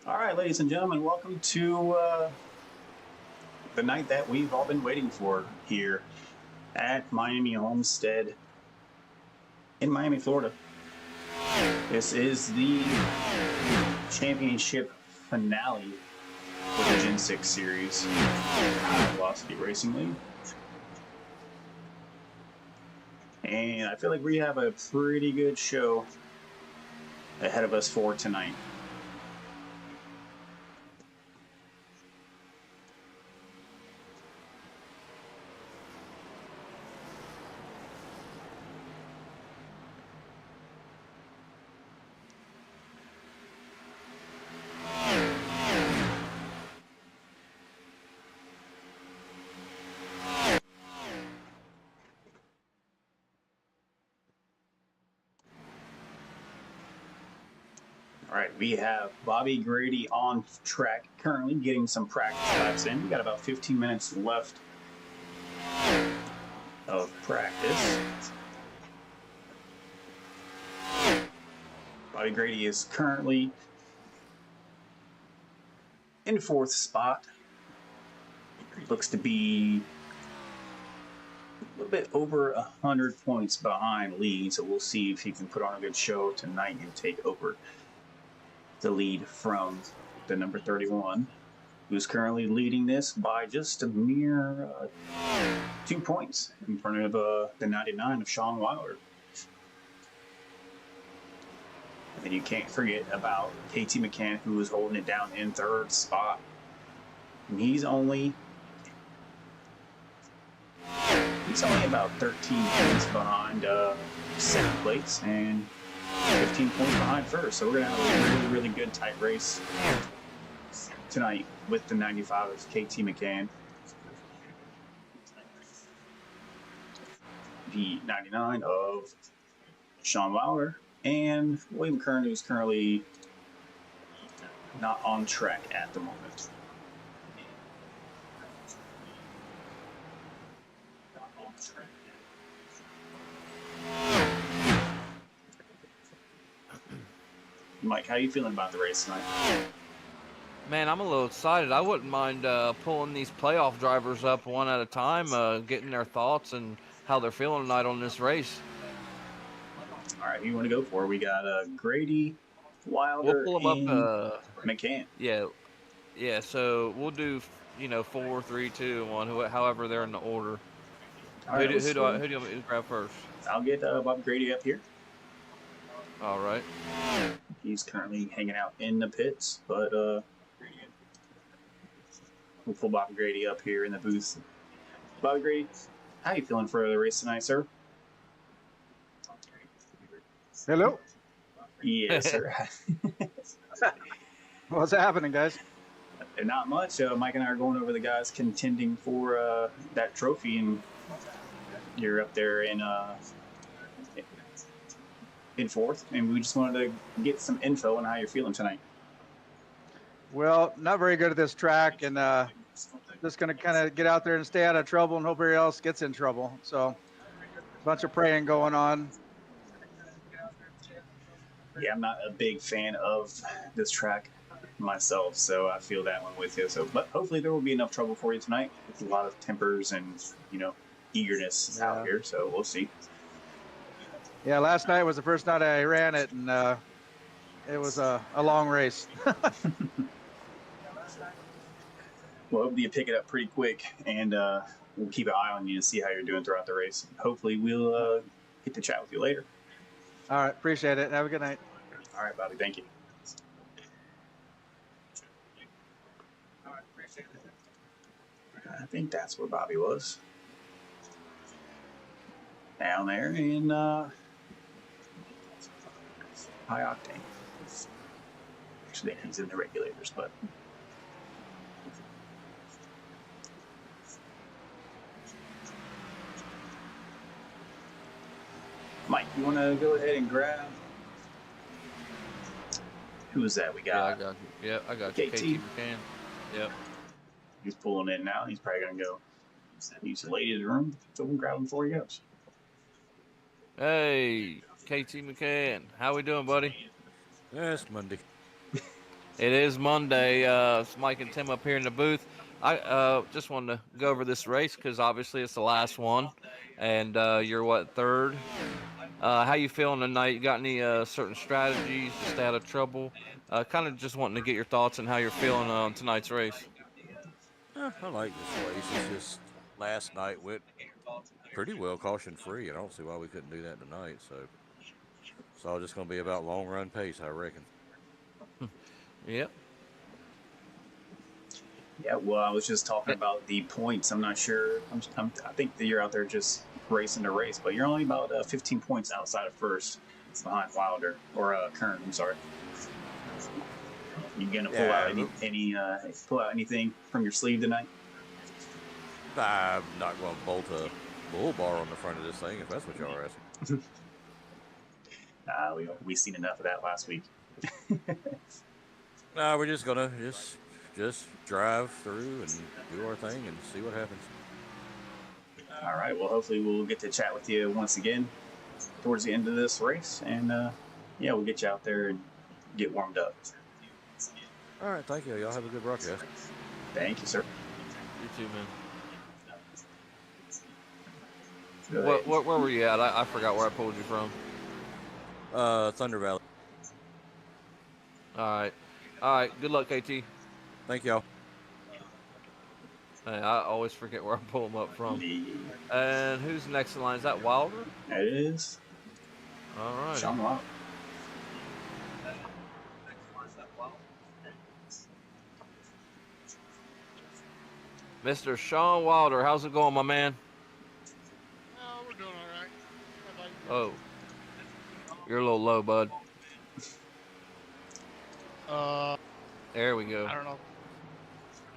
All right, ladies and gentlemen, welcome to the night that we've all been waiting for here at Miami Homestead in Miami, Florida. This is the championship finale for the Gen 6 series, Velocity Racing League. And I feel like we have a pretty good show ahead of us for tonight. All right, we have Bobby Grady on track, currently getting some practice laps in. We got about 15 minutes left of practice. Bobby Grady is currently in fourth spot. He looks to be a little bit over 100 points behind lead, so we'll see if he can put on a good show tonight and take over the lead from the number 31, who's currently leading this by just a mere 2 points in front of the 99 of Sean Wilder. And you can't forget about KT McCann, who is holding it down in third spot. And he's only about 13 points behind second place and 15 points behind first. So we're going to have a really, really good tight race tonight with the 95 of KT McCann. The 99 of Sean Wilder. And William Kern, who's currently not on track at the moment. Mike, how are you feeling about the race tonight? Man, I'm a little excited. I wouldn't mind pulling these playoff drivers up one at a time, getting their thoughts and how they're feeling tonight on this race. All right, who you want to go for? We got Grady, Wilder, We'll pull them and up. McCann. Yeah. So we'll do 4, 3, 2, 1. However they're in the order. All right, Who do you want me to grab first? I'll get Bob Grady up here. All right. He's currently hanging out in the pits, but we'll pull Bob Grady up here in the booth. Bob Grady, how are you feeling for the race tonight, sir? Hello. Yes, sir. What's happening, guys? Not much. Mike and I are going over the guys contending for that trophy, and you're up there in fourth, and we just wanted to get some info on how you're feeling tonight. Well, not very good at this track, and just going to kind of get out there and stay out of trouble and hope everybody else gets in trouble. So, a bunch of praying going on. Yeah, I'm not a big fan of this track myself, so I feel that one with you. So, but hopefully there will be enough trouble for you tonight. It's a lot of tempers and eagerness out here, so we'll see. Yeah, last night was the first night I ran it, and it was a long race. Well, hopefully you pick it up pretty quick, and we'll keep an eye on you to see how you're doing throughout the race. Hopefully we'll get to chat with you later. All right, appreciate it. Have a good night. All right, Bobby, thank you. I think that's where Bobby was. Down there in high octane. Actually, he's in the regulators, but Mike, you want to go ahead and grab? Who is that we got? Yeah, I got you. Yeah, I got you. KT McCann. Yep. He's pulling in now. He's probably going to go use the ladies' room, so we'll grab him before he goes. Hey, KT McCann. How we doing, buddy? Yeah, it's Monday. It is Monday. It's Mike and Tim up here in the booth. I just wanted to go over this race because obviously it's the last one, and you're what, third? How you feeling tonight? You got any certain strategies to stay out of trouble? Kind of just wanting to get your thoughts on how you're feeling on tonight's race. I like this race. It's just last night went pretty well caution free. I don't see why we couldn't do that tonight. So it's all just going to be about long run pace, I reckon. Yep. Yeah, well, I was just talking about the points. I'm not sure. I think that you're out there just racing to race, but you're only about 15 points outside of first. It's behind Wilder or Kern. I'm sorry. You gonna pull out pull out anything from your sleeve tonight? I'm not going to bolt a bull bar on the front of this thing if that's what y'all are asking. We seen enough of that last week. Nah, we're just gonna just drive through and do our thing and see what happens. All right. Well, hopefully we'll get to chat with you once again towards the end of this race, and we'll get you out there and get warmed up. All right, thank you. Y'all have a good broadcast. Thank you, sir. You too, man. Where were you at? I forgot where I pulled you from. Thunder Valley. All right. Good luck, KT. Thank y'all. Hey, I always forget where I pull them up from. And who's next in line? Is that Wilder? It is. All right. Sean Wilder. Mr. Sean Wilder, how's it going, my man? Oh, we're doing all right. How about you? Oh, you're a little low, bud. There we go. I don't know.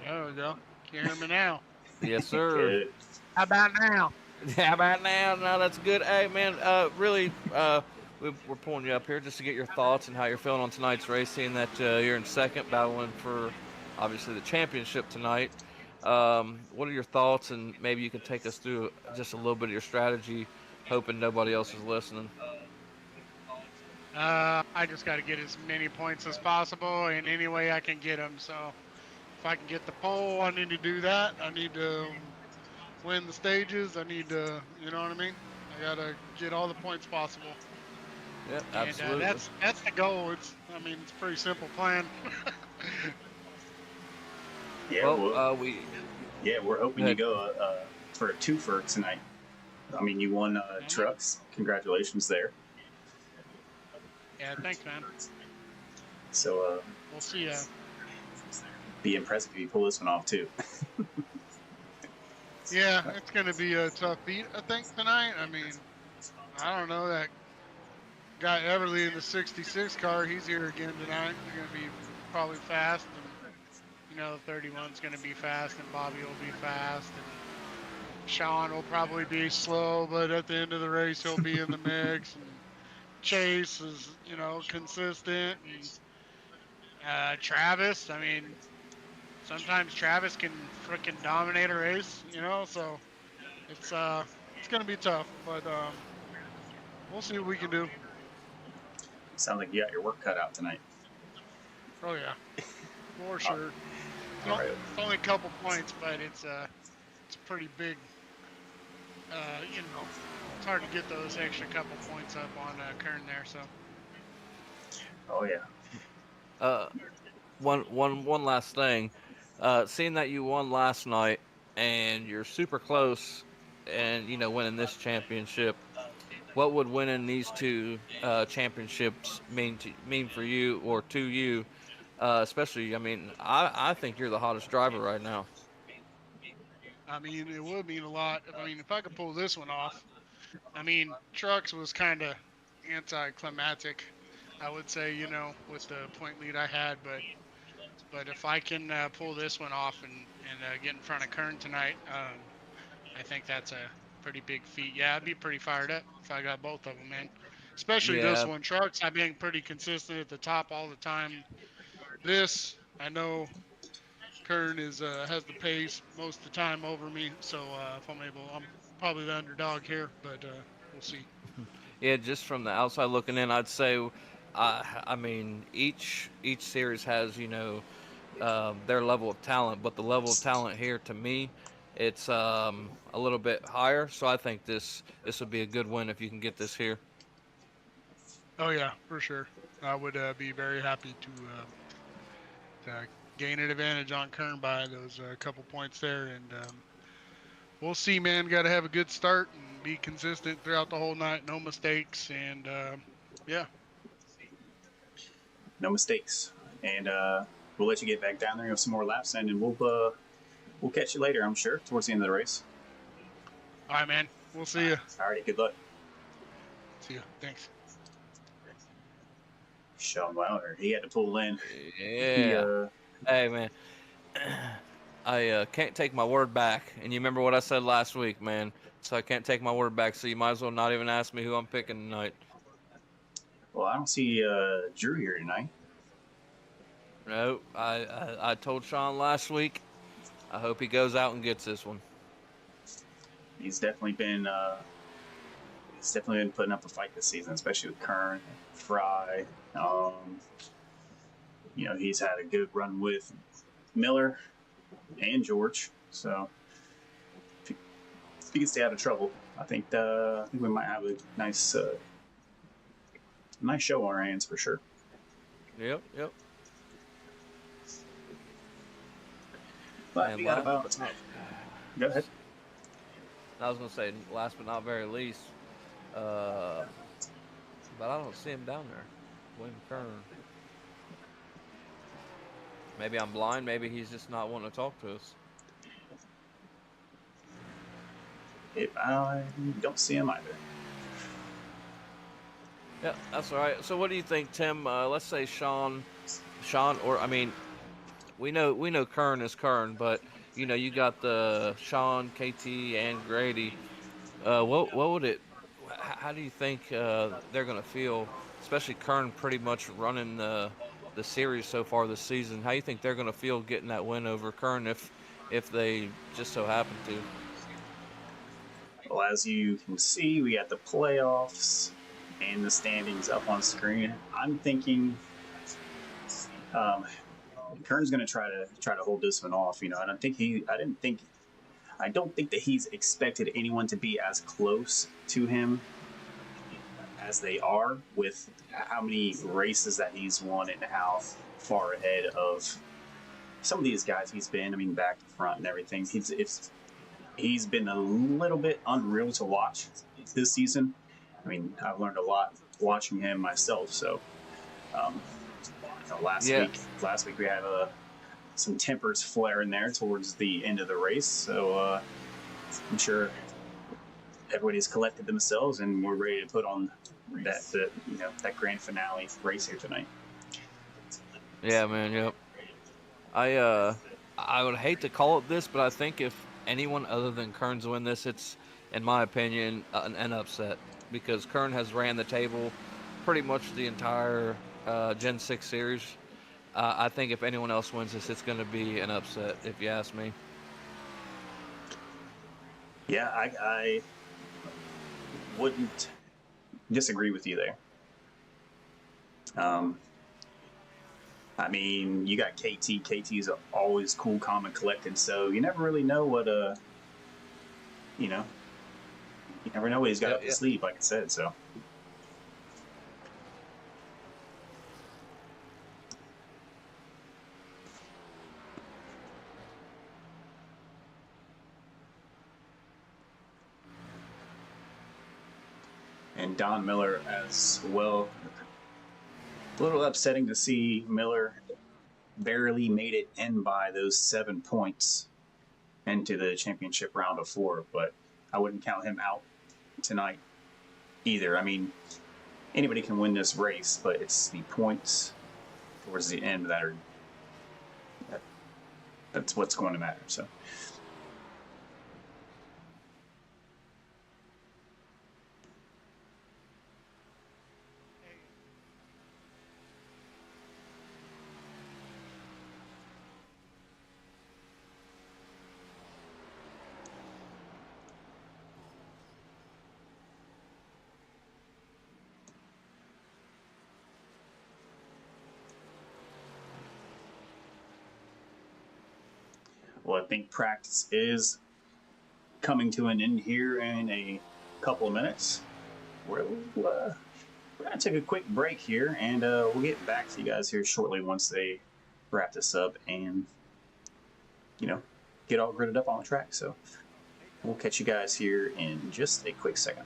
There we go. Can you hear me now? Yes, sir. Good. How about now? How about now? No, that's good. Hey, man, really, we're pulling you up here just to get your thoughts and how you're feeling on tonight's race, seeing that you're in second, battling for, obviously, the championship tonight. What are your thoughts, and maybe you can take us through just a little bit of your strategy, hoping nobody else is listening. I just got to get as many points as possible in any way I can get them. So if I can get the pole, I need to do that. I need to win the stages. I need to, you know what I mean? I got to get all the points possible. Yeah, absolutely. And that's the goal. It's a pretty simple plan. Yeah, well, we're hoping you go for a twofer tonight. I mean, you won trucks. Congratulations there. Yeah, thanks, man. So We'll see. Be impressive if you pull this one off too. Yeah, it's going to be a tough beat, I think, tonight. I mean, I don't know, that guy Everly in the 66 car, he's here again tonight. He's going to be probably fast. And, the 31's going to be fast, and Bobby will be fast. And Sean will probably be slow, but at the end of the race, he'll be in the mix. And Chase is, consistent. And Travis, sometimes Travis can frickin' dominate a race, so it's going to be tough, but we'll see what we can do. Sounds like you got your work cut out tonight. Oh yeah, for sure. All right. It's only a couple points, but it's a pretty big. It's hard to get those extra couple points up on Kern there. So. Oh yeah. One last thing. Seeing that you won last night and you're super close and, winning this championship, what would winning these two championships mean for you or to you? Especially, I think you're the hottest driver right now. It would mean a lot. If I could pull this one off. Trucks was kind of anticlimactic, I would say, with the point lead I had, but if I can pull this one off and get in front of Kern tonight, I think that's a pretty big feat. Yeah, I'd be pretty fired up if I got both of them, man. Especially this one. Trucks, I've been pretty consistent at the top all the time. This, I know Kern has the pace most of the time over me, so if I'm probably the underdog here, but we'll see. Yeah, just from the outside looking in, I'd say I mean, each series has their level of talent, but the level of talent here to me, it's a little bit higher. So I think this would be a good win if you can get this here. Oh yeah, for sure. I would be very happy to gain an advantage on Kern by those couple points there, and we'll see, man. Got to have a good start and be consistent throughout the whole night. No mistakes, and yeah. No mistakes. And we'll let you get back down there and have some more laps in, and we'll catch you later, I'm sure, towards the end of the race. All right, man. We'll see you. Alrighty, good luck. See you. Thanks. Sean Wilder, he had to pull in. He, Yeah. Hey man, I can't take my word back. And you remember what I said last week, man. So I can't take my word back. So you might as well not even ask me who I'm picking tonight. well, I don't see Drew here tonight. No, I told Sean last week. I hope he goes out and gets this one. He's definitely been putting up a fight this season, especially with Kern, Fry. He's had a good run with Miller and George. So if he can stay out of trouble, I think we might have a nice show on our hands for sure. Yep. But And we got about. Go ahead. I was gonna say last but not very least, but I don't see him down there. William Kern. Maybe I'm blind. Maybe he's just not wanting to talk to us. I don't see him either. Yeah, that's all right. So what do you think, Tim? Let's say Sean, or I mean, we know Kern is Kern, but you got the Sean, KT, and Grady. What would it? How do you think they're gonna feel? Especially Kern, pretty much running the series so far this season. How do you think they're gonna feel getting that win over Kern if they just so happen to? Well, as you can see, we got the playoffs and the standings up on screen. I'm thinking Kern's going to try to hold this one off. I don't think that he's expected anyone to be as close to him as they are with how many races that he's won and how far ahead of some of these guys he's been. I mean, back to front and everything. He's been a little bit unreal to watch this season. I mean, I've learned a lot watching him myself. So, last week we had some tempers flaring there towards the end of the race. So I'm sure everybody's collected themselves and we're ready to put on that grand finale race here tonight. Yeah, man. Yep. I would hate to call it this, but I think if anyone other than Kern's win this, it's, in my opinion, an upset because Kern has ran the table pretty much the entire Gen 6 series. I think if anyone else wins this, it's going to be an upset, if you ask me. Yeah, I wouldn't disagree with you there. I mean, you got KT. KT's always cool, calm, and collected. So you never really know what you never know what he's got up his sleeve, like I said. So. And Don Miller as well. A little upsetting to see Miller barely made it in by those 7 points into the championship round of 4, but I wouldn't count him out tonight either. I mean, anybody can win this race, but it's the points towards the end that's what's going to matter. So. Well, I think practice is coming to an end here in a couple of minutes. We're going to take a quick break here, and we'll get back to you guys here shortly once they wrap this up and, get all gridded up on the track. So we'll catch you guys here in just a quick second.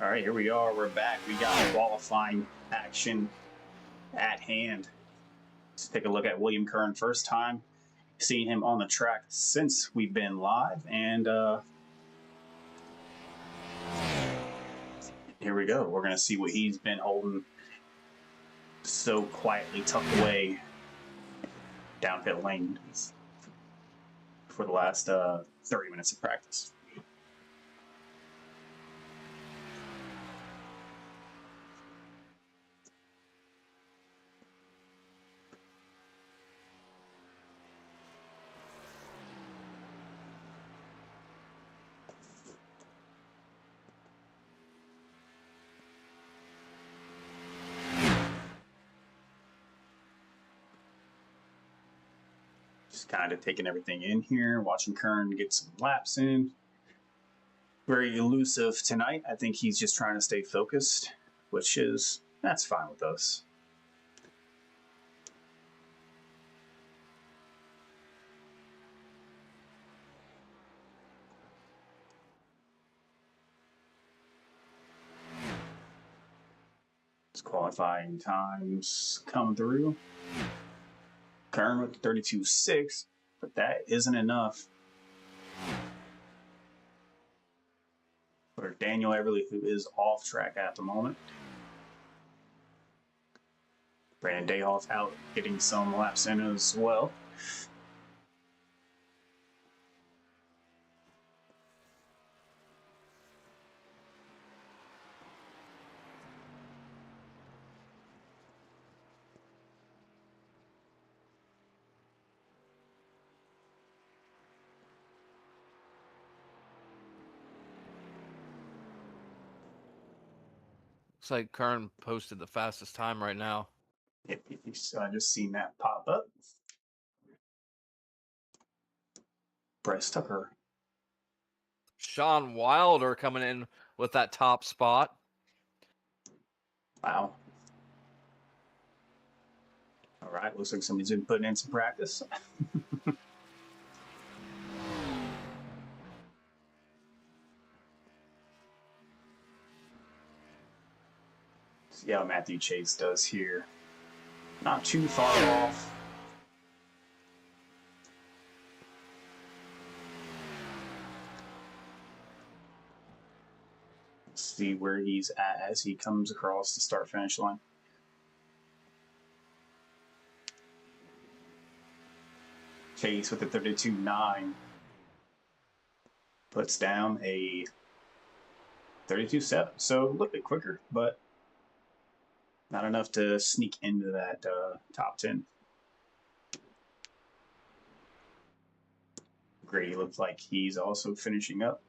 All right, here we are. We're back. We got qualifying action at hand. Let's take a look at William Kern. First time seeing him on the track since we've been live. And here we go. We're going to see what he's been holding so quietly tucked away down pit lane for the last 30 minutes of practice. Just kind of taking everything in here, watching Kern get some laps in. Very elusive tonight. I think he's just trying to stay focused, that's fine with us. His qualifying times come through. Kern with 32.6, but that isn't enough for Daniel Everly, who is off track at the moment. Brandon Dayhoff out getting some laps in as well. Looks like Kern posted the fastest time right now. If you just seen that pop up. Bryce Tucker. Sean Wilder coming in with that top spot. Wow. All right, looks like somebody's been putting in some practice. See how Matthew Chase does here. Not too far off. See where he's at as he comes across the start finish line. Chase with the 32.9 puts down a 32.7, so a little bit quicker, but not enough to sneak into that top 10. Grady looks like he's also finishing up.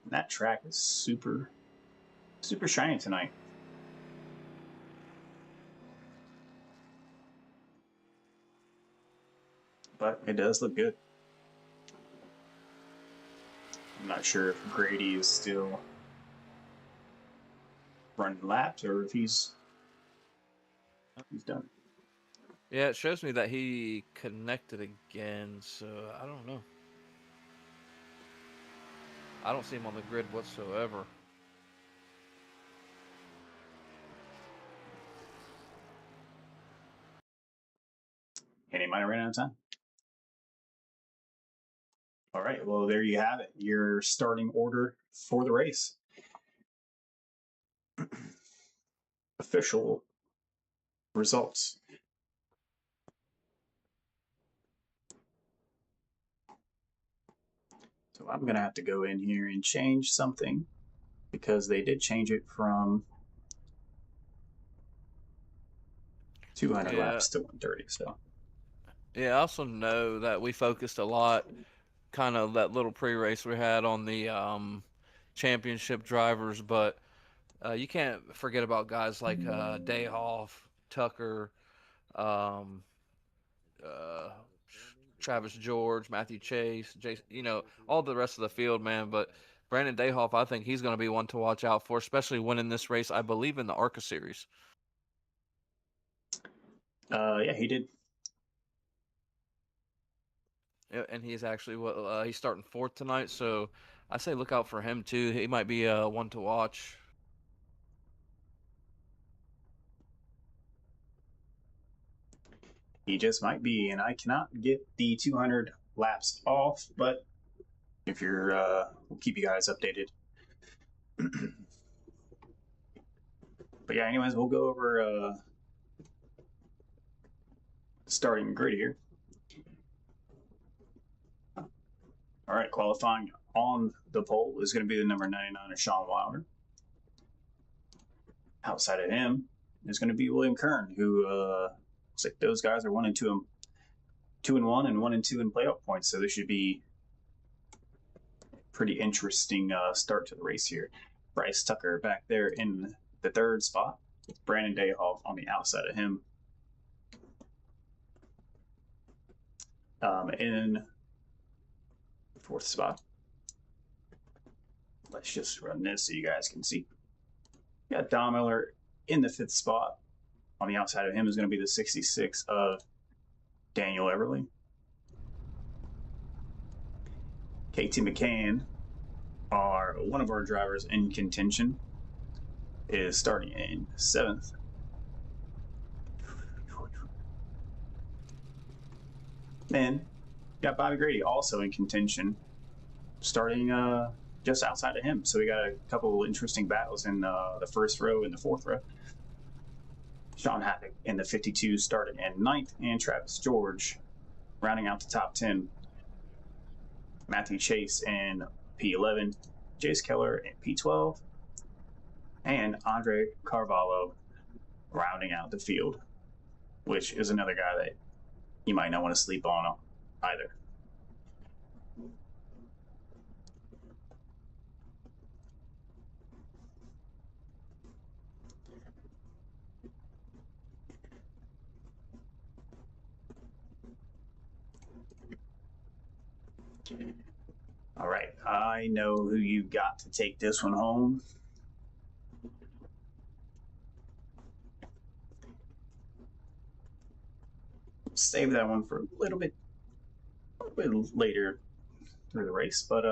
And that track is super shiny tonight. But it does look good. I'm not sure if Grady is still running laps or if he's done. Yeah, it shows me that he connected again, so I don't know. I don't see him on the grid whatsoever. And he might have ran out of time. All right, well, there you have it. Your starting order for the race. Official results. So I'm going to have to go in here and change something because they did change it from 200 laps to 130. So yeah, I also know that we focused a lot, kind of that little pre-race we had on the championship drivers, but you can't forget about guys like Dayhoff, Tucker, um, uh, Travis George, Matthew Chase, Jason, all the rest of the field, man. But Brandon Dayhoff, I think he's going to be one to watch out for, especially winning this race, I believe, in the ARCA series. yeah, he did. Yeah, and he's actually he's starting fourth tonight, so I say look out for him too. He might be one to watch. He just might be, and I cannot get the 200 laps off, but if you're, we'll keep you guys updated. But yeah, anyways, we'll go over starting grid here. All right, qualifying on the pole is going to be the number 99 of Sean Wilder. Outside of him is going to be William Kern, who looks like those guys are 1 and 2 and 1 and 1 and 2 in playoff points. So this should be a pretty interesting start to the race here. Bryce Tucker back there in the third spot with Brandon Dayhoff on the outside of him. In the fourth spot, let's just run this so you guys can see. We got Don Miller in the fifth spot. On the outside of him is going to be the 66 of Daniel Everly. KT McCann, one of our drivers in contention, is starting in seventh. Then got Bobby Grady also in contention, starting just outside of him. So we got a couple of interesting battles in the first row and the fourth row. Sean Haddock in the 52 starting in ninth, and Travis George rounding out the top 10. Matthew Chase in P11, Jace Keller in P12, and Andre Carvalho rounding out the field, which is another guy that you might not want to sleep on either. All right, I know who you got to take this one home. Save that one for a little bit later through the race, but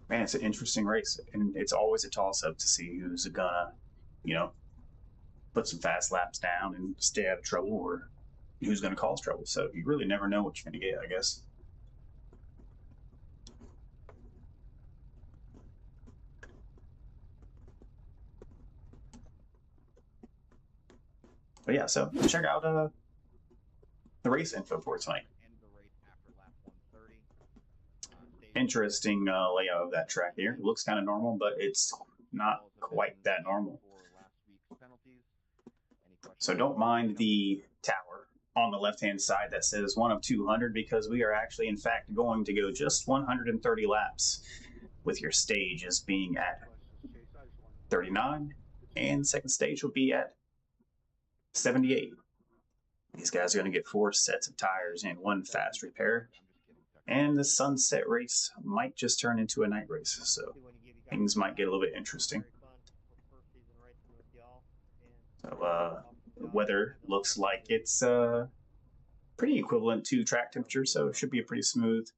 man, it's an interesting race, and it's always a toss-up to see who's gonna, you know, put some fast laps down and stay out of trouble, or who's gonna cause trouble. So you really never know what you're gonna get, I guess. But yeah, so check out the race info for tonight. Interesting layout of that track here. It looks kind of normal, but it's not quite that normal. So don't mind the tower on the left-hand side that says 1 of 200, because we are actually, in fact, going to go just 130 laps, with your stage as being at 39, and second stage will be at 78. These guys are going to get 4 sets of tires and 1 fast repair. And the sunset race might just turn into a night race, so things might get a little bit interesting. So the weather looks like it's pretty equivalent to track temperature, so it should be a pretty smooth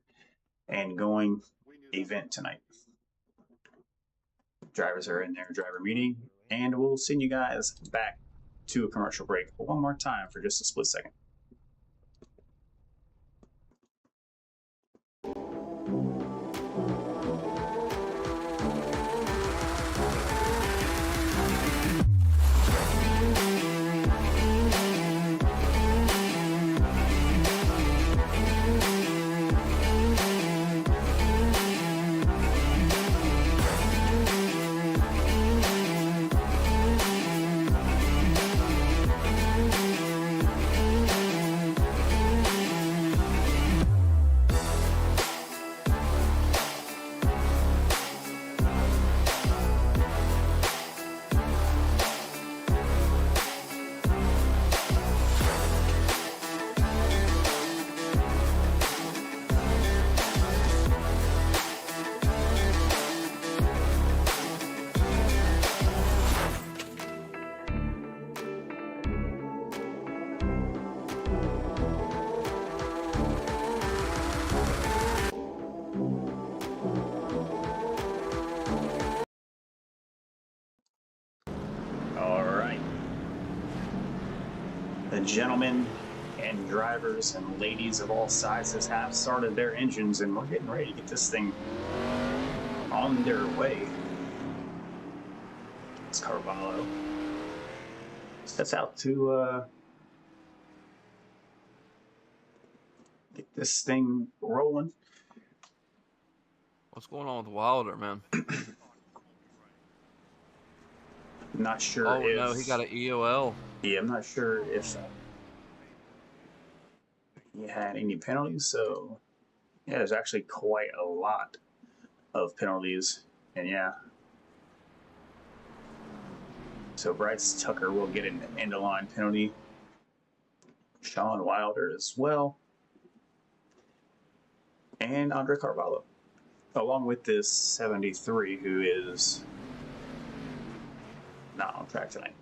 and going event tonight. Drivers are in their driver meeting, and we'll send you guys back to a commercial break one more time for just a split second. The gentlemen and drivers and ladies of all sizes have started their engines, and we're getting ready to get this thing on their way. It's Carvalho sets out to get this thing rolling. What's going on with Wilder, man? I'm not sure if... no, he got an EOL. Yeah, I'm not sure if he had any penalties, so yeah, there's actually quite a lot of penalties, and yeah. So Bryce Tucker will get an end-of-line penalty. Sean Wilder as well. And Andre Carvalho, along with this 73, who is not on track tonight.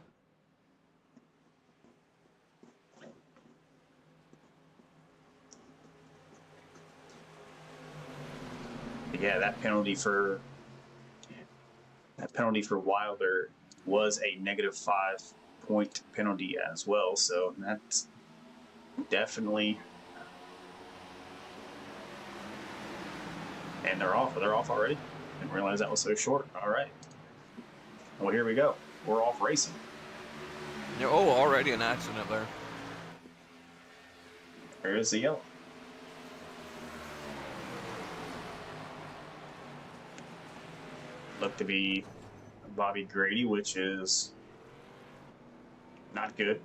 Yeah, that penalty for Wilder was a -5-point penalty as well, so that's definitely. And they're off already. Didn't realize that was so short. All right. Well, here we go. We're off racing. Yeah, oh, already an accident there. There's the yellow. Looked to be Bobby Grady, which is not good.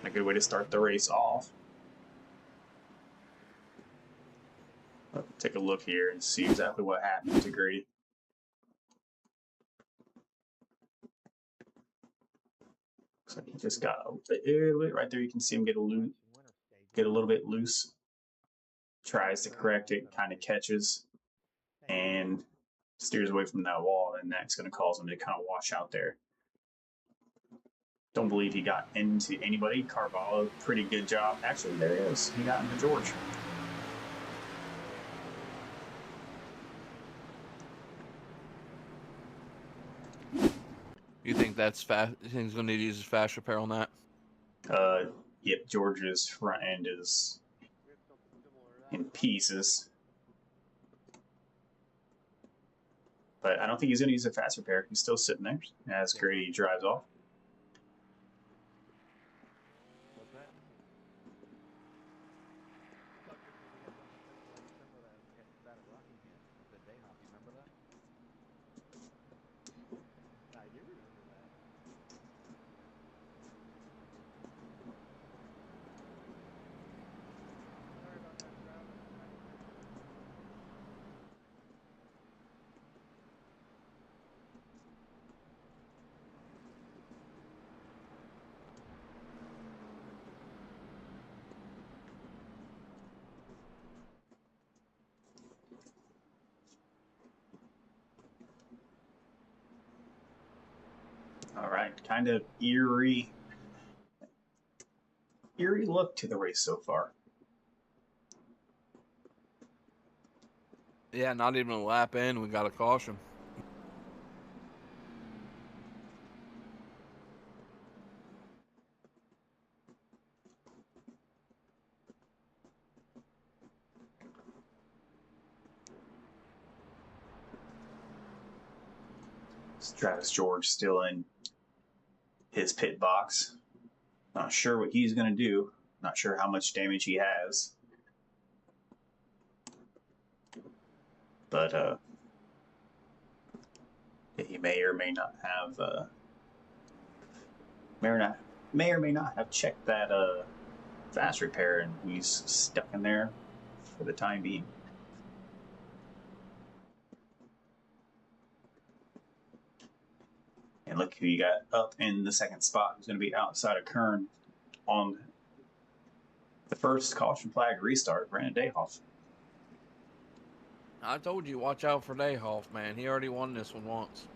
Not a good way to start the race off. Let's take a look here and see exactly what happened to Grady. Looks like he just got a little bit right there. You can see him get a little get a little bit loose, tries to correct it, kind of catches, and steers away from that wall, and that's going to cause him to kind of wash out there. Don't believe he got into anybody. Carvalho, pretty good job. Actually, there he is. He got into George. You think that's fast? You think he's going to need to use his fast repair on that? Yep, George's front end is in pieces. But I don't think he's going to use a fast repair. He's still sitting there as Grady drives off. All right, kind of eerie look to the race so far. Yeah, not even a lap in, we got a caution. Travis George still in his pit box. Not sure what he's going to do. Not sure how much damage he has. But he may or may not have may or may not have checked that fast repair, and he's stuck in there for the time being. And look who you got up in the second spot. Who's going to be outside of Kern on the first caution flag restart, Brandon Dayhoff. I told you, watch out for Dayhoff, man. He already won this one once.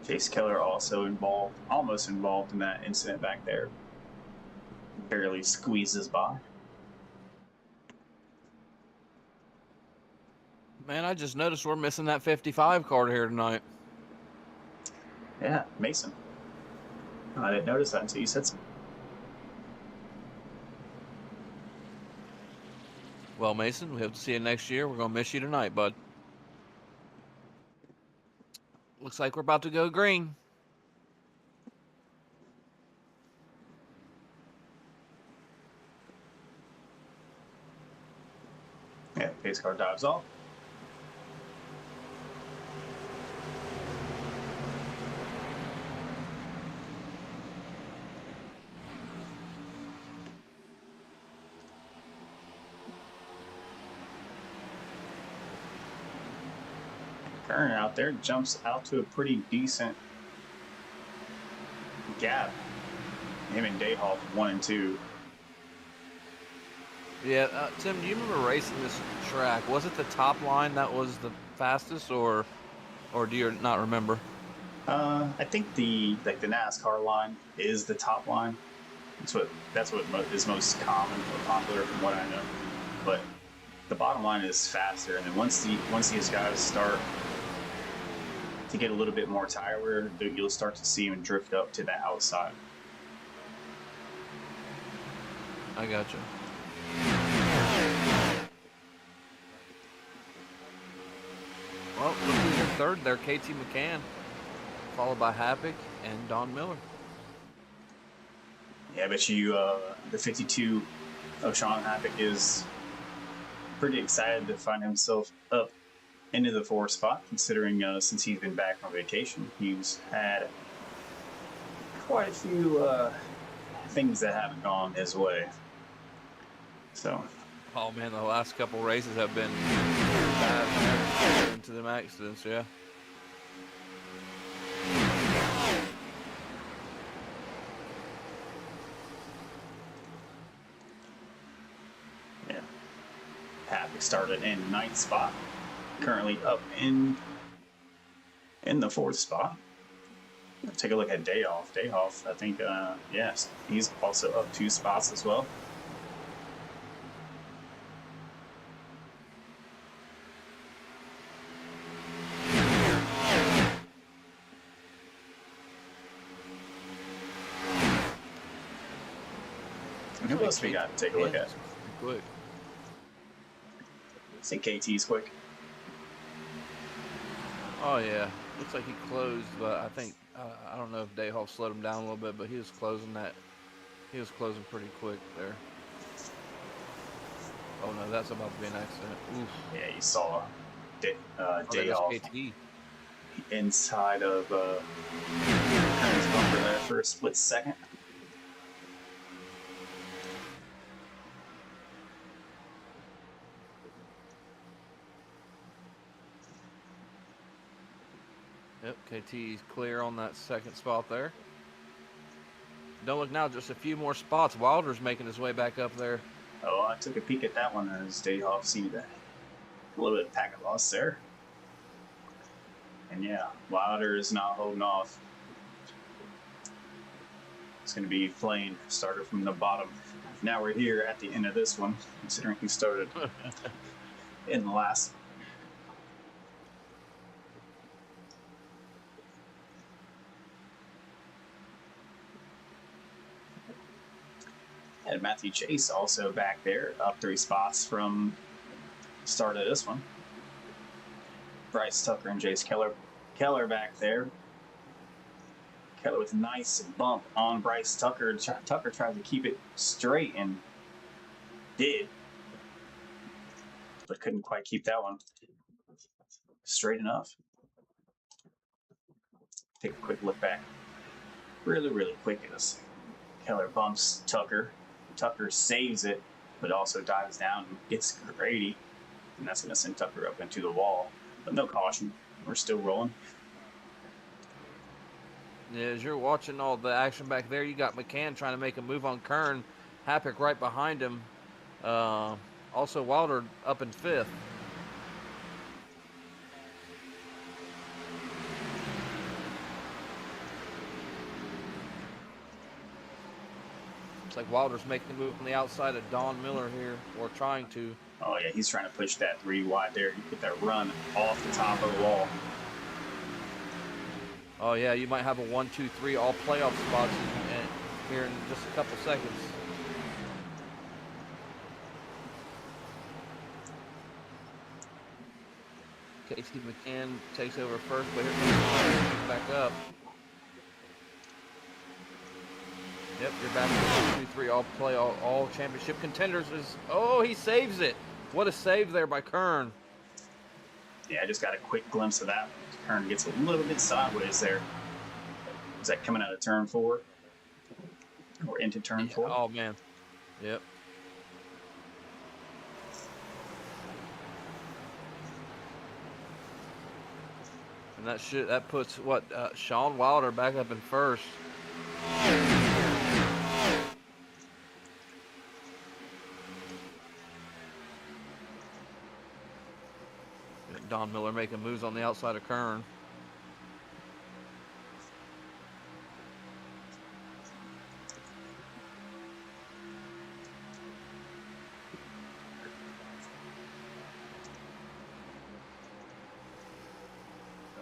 Chase Keller also almost involved in that incident back there. Barely squeezes by. Man, I just noticed we're missing that 55 card here tonight. Yeah, Mason. I didn't notice that until you said something. Well, Mason, we hope to see you next year. We're going to miss you tonight, bud. Looks like we're about to go green. Yeah, pace car dives off. Kern out there jumps out to a pretty decent gap. Him and Dayhoff 1 and 2. Yeah, Tim, do you remember racing this track? Was it the top line that was the fastest, or do you not remember? I think the NASCAR line is the top line. That's what is most common or popular from what I know. But the bottom line is faster, and then once these guys start to get a little bit more tire wear, you'll start to see them drift up to the outside. I gotcha. Well, look who's in third there, KT McCann, followed by Havoc and Don Miller. Yeah, I bet you the 52 of Sean Havoc is pretty excited to find himself up into the 4th spot, considering since he's been back on vacation, he's had quite a few things that haven't gone his way. So, Oh man, the last couple races have been bad into them accidents. Yeah. yeah. Havoc started in 9th spot. Currently up in the 4th spot. Take a look at Day Off. Day Off, I think, yes, he's also up 2 spots as well. Who else we got to take a look at? Quick. I think KT's quick. Oh yeah, looks like he closed, but I think I don't know if Dayhoff slowed him down a little bit, but he was closing that. He was closing pretty quick there. Oh no, that's about to be an accident. Oof. Yeah, you saw Day That is Off KT. inside of Kern's bumper there for a split second. Yep, KT's clear on that 2nd spot there. Don't look now, just a few more spots. Wilder's making his way back up there. Oh, I took a peek at that one as Day Off seemed a little bit of packet loss there. And yeah, Wilder is not holding off. It's going to be playing starter from the bottom. Now we're here at the end of this one, considering he started in the last. And Matthew Chase also back there, up 3 spots from the start of this one. Bryce Tucker and Jace Keller back there. Keller with a nice bump on Bryce Tucker. Tucker tried to keep it straight and did, but couldn't quite keep that one straight enough. Take a quick look back. Really quick as Keller bumps Tucker. Tucker saves it, but also dives down and gets Grady, and that's going to send Tucker up into the wall. But no caution. We're still rolling. Yeah, as you're watching all the action back there, you got McCann trying to make a move on Kern. Happick right behind him. Also Wilder up in 5th. Looks like Wilder's making a move on the outside of Don Miller here, or trying to. Oh yeah, he's trying to push that 3 wide there. You get that run off the top of the wall. Oh yeah, you might have a 1, 2, 3 all playoff spots here in just a couple seconds. Casey McCann takes over first, but here comes back up. Yep, you're back to 1, 2, 3 all championship contenders. Oh, he saves it. What a save there by Kern. Yeah, I just got a quick glimpse of that. Kern gets a little bit sideways there. Is that coming out of turn 4? Or into turn 4? Oh man. Yep. And that puts what Sean Wilder back up in first. Don Miller making moves on the outside of Kern.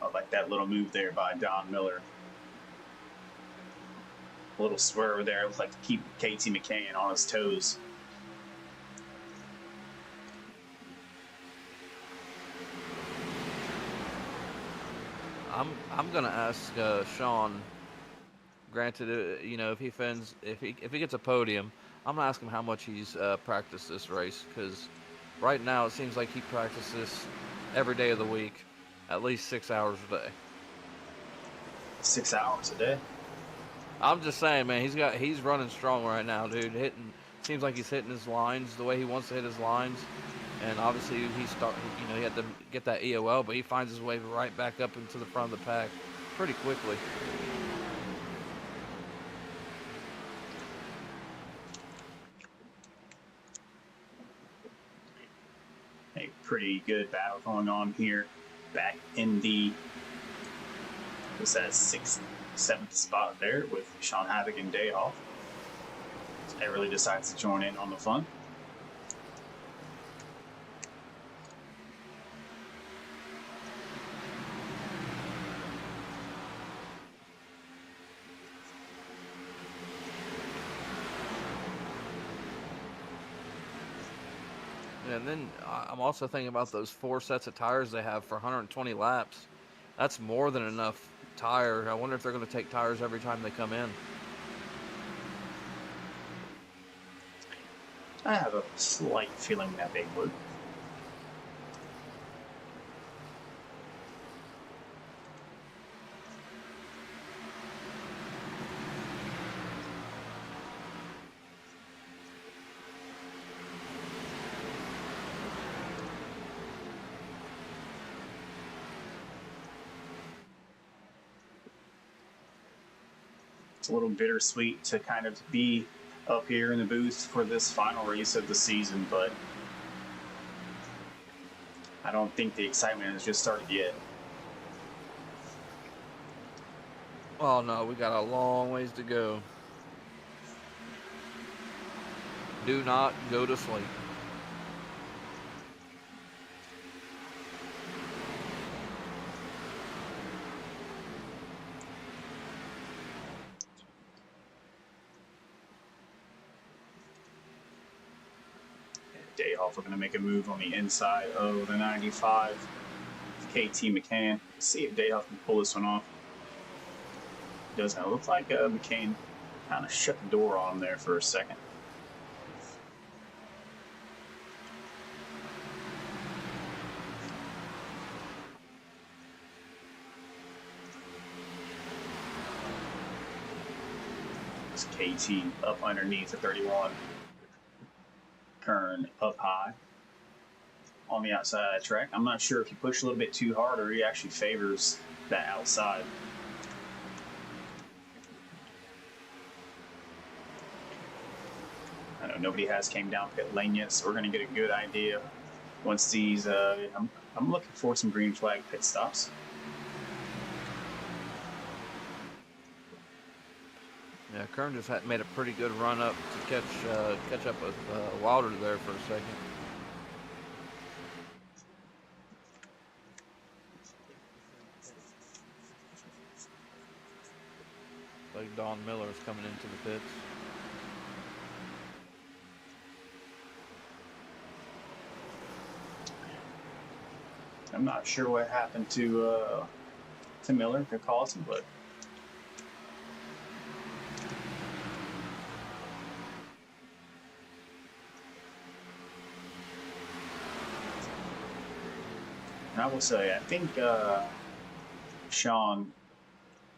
I like that little move there by Don Miller. A little swerve there. It was like to keep KT McCann on his toes. I'm gonna ask Sean. Granted, you know, if he gets a podium, I'm gonna ask him how much he's practiced this race, because right now it seems like he practices every day of the week, at least 6 hours a day. 6 hours a day? I'm just saying, man, he's running strong right now, dude. Seems like he's hitting his lines the way he wants to hit his lines. And obviously he had to get that EOL, but he finds his way right back up into the front of the pack pretty quickly. A pretty good battle going on here. Back in the, what's that, 6th, 7th spot there with Sean Havoc and Dayhoff. Everly decides to join in on the fun. And then I'm also thinking about those 4 sets of tires they have for 120 laps. That's more than enough tire. I wonder if they're going to take tires every time they come in. I have a slight feeling that they would. It's a little bittersweet to kind of be up here in the booth for this final race of the season, but I don't think the excitement has just started yet. Oh no, we got a long ways to go. Do not go to sleep. Dayhoff are going to make a move on the inside of the 95. KT McCann. Let's see if Dayhoff can pull this one off. Doesn't look like McCain kind of shut the door on him there for a second. It's KT up underneath the 31. Kern up high on the outside of the track. I'm not sure if you push a little bit too hard or he actually favors that outside. I know nobody has came down pit lane yet, so we're going to get a good idea once these. I'm looking for some green flag pit stops. Yeah, Kern just made a pretty good run up to catch up with Wilder there for a second. Like Don Miller is coming into the pits. I'm not sure what happened to Miller to cause him, but I will say, I think Sean,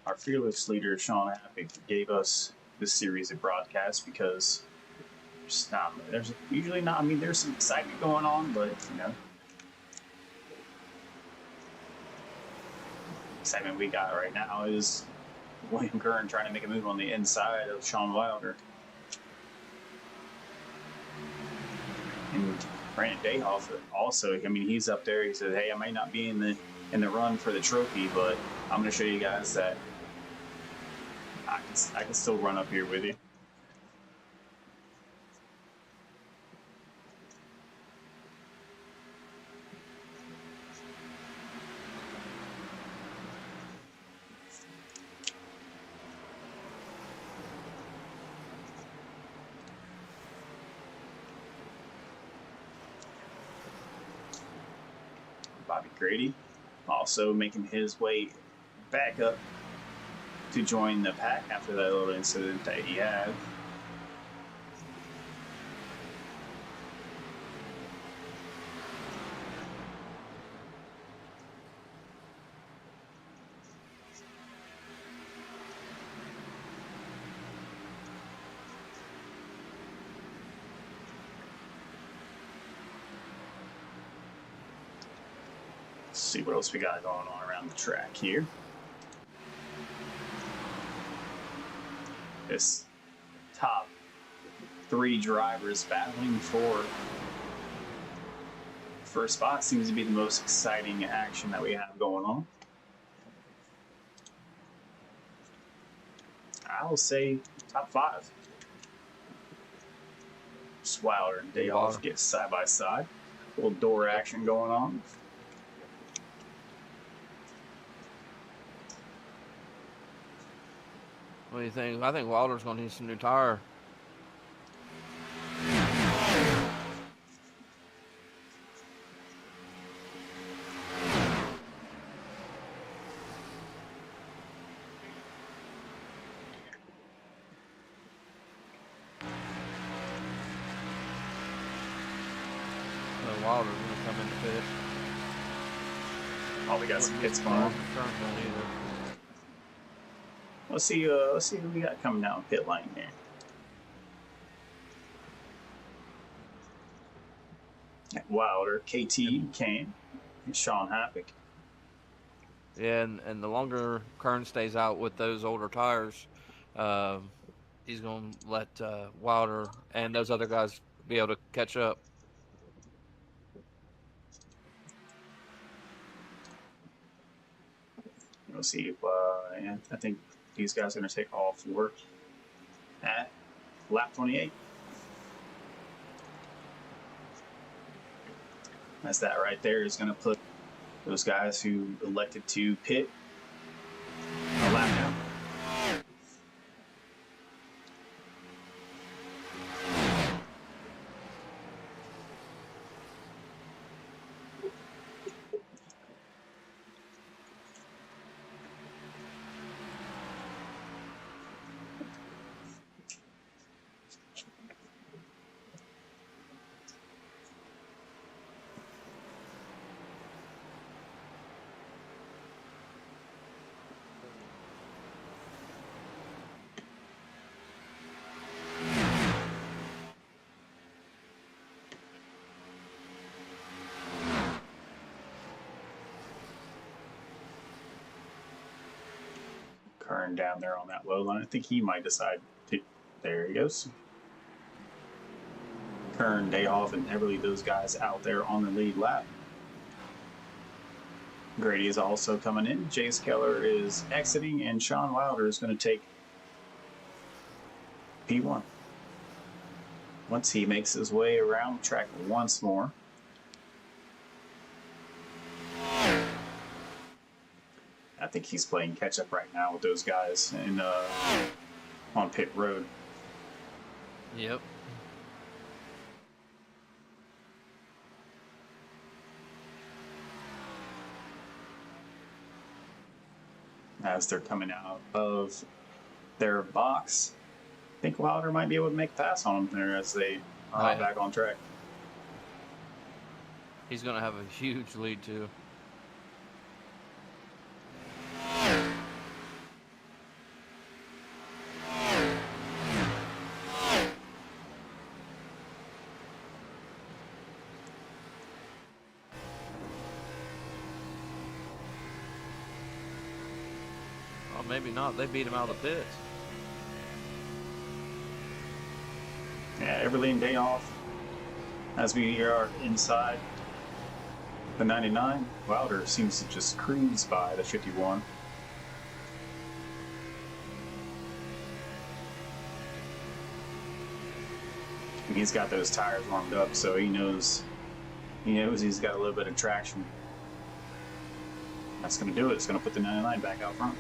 our fearless leader, Sean Happy, gave us this series of broadcasts because there's usually not, I mean, there's some excitement going on, but, you know, excitement we got right now is William Kern trying to make a move on the inside of Sean Wilder. And Brandon Dayhoff also, I mean, he's up there. He said, hey, I may not be in the run for the trophy, but I'm going to show you guys that I can still run up here with you. Bobby Grady also making his way back up to join the pack after that little incident that he had. Let's see what else we got going on around the track here. This top 3 drivers battling for first spot seems to be the most exciting action that we have going on. I'll say top 5. Just Wilder and Dayoff get side by side. A little door action going on. What do you think? I think Wilder's going to need some new tire. Wilder's going to come in the pit. Oh, we got some pits going on. Let's see who we got coming down pit lane here. Wilder, KT, Kane, and Sean Havoc. Yeah, and the longer Kern stays out with those older tires, he's going to let Wilder and those other guys be able to catch up. We'll see if, yeah, I think these guys are going to take all 4 at lap 28. That's that right there is going to put those guys who elected to pit a lap down. Kern down there on that low line. I think he might decide to. There he goes. Kern, Dayhoff, and Everly, those guys out there on the lead lap. Grady is also coming in. Jace Keller is exiting, and Sean Wilder is going to take P1. Once he makes his way around the track once more. I think he's playing catch up right now with those guys in on pit road. Yep. As they're coming out of their box, I think Wilder might be able to make a pass on them there as they are back on track. He's going to have a huge lead too. Maybe not. They beat him out of the pits. Yeah, Everly and Dayoff. As we are inside the 99, Wilder seems to just cruise by the 51. And he's got those tires warmed up, so he knows he's got a little bit of traction. That's going to do it. It's going to put the 99 back out front.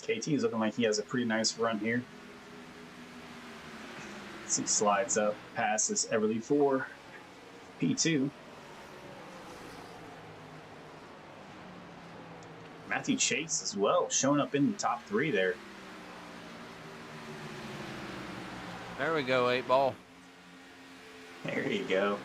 KT is looking like he has a pretty nice run here. As he slides up, passes Everly for P2. Matthew Chase as well, showing up in the top 3 there. There we go, 8 ball. There you go.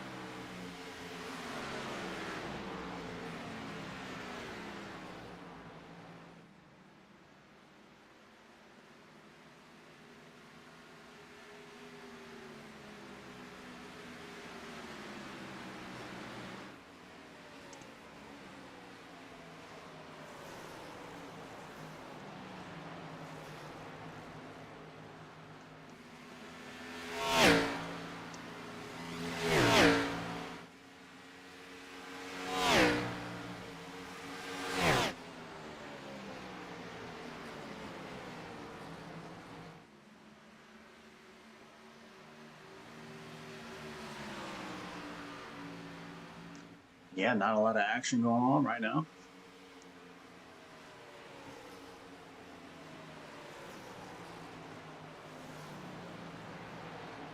Yeah, not a lot of action going on right now.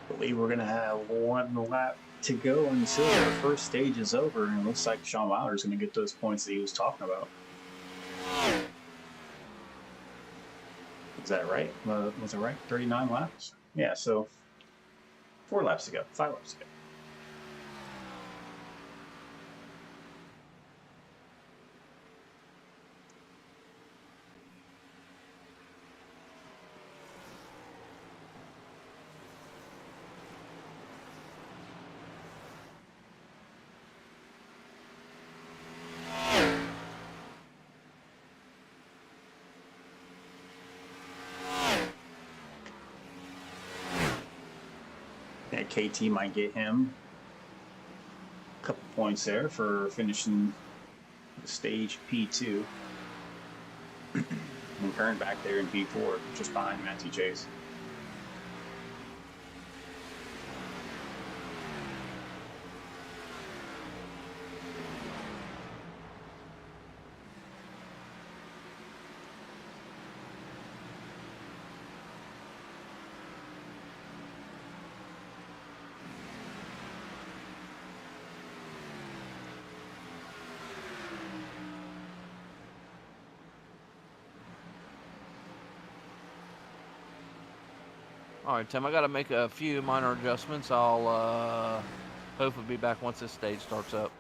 I believe we're going to have 1 lap to go until the first stage is over, and it looks like Sean Wilder is going to get those points that he was talking about. Is that right? Was it right? 39 laps? Yeah, so 4 laps to go, 5 laps to go. Yeah, KT might get him a couple points there for finishing the stage P2. And Kern back there in P4, just behind Matthew Chase. All right, Tim, I got to make a few minor adjustments. I'll hopefully be back once this stage starts up.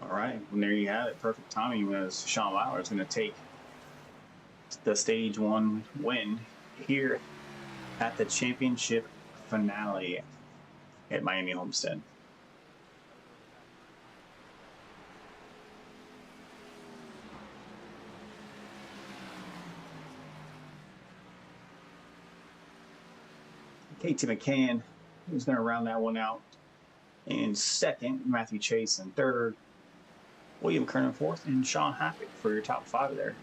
All right, and there you have it. Perfect timing as Sean Wilder is going to take the stage 1 win here at the championship finale at Miami Homestead. KT McCann is going to round that one out in second. Matthew Chase in third. William Kernan fourth, and Sean Hackett for your top 5 there.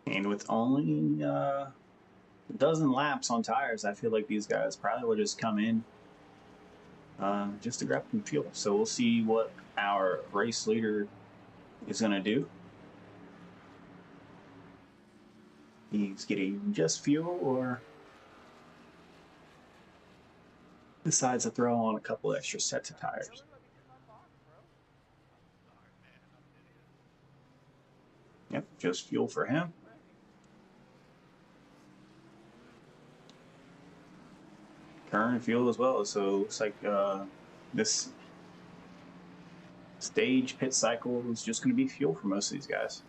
And with only a dozen laps on tires, I feel like these guys probably will just come in just to grab some fuel. So we'll see what our race leader is going to do. He's getting just fuel or decides to throw on a couple extra sets of tires. Yep, just fuel for him. Turn and fuel as well. So it looks like this stage pit cycle is just going to be fuel for most of these guys.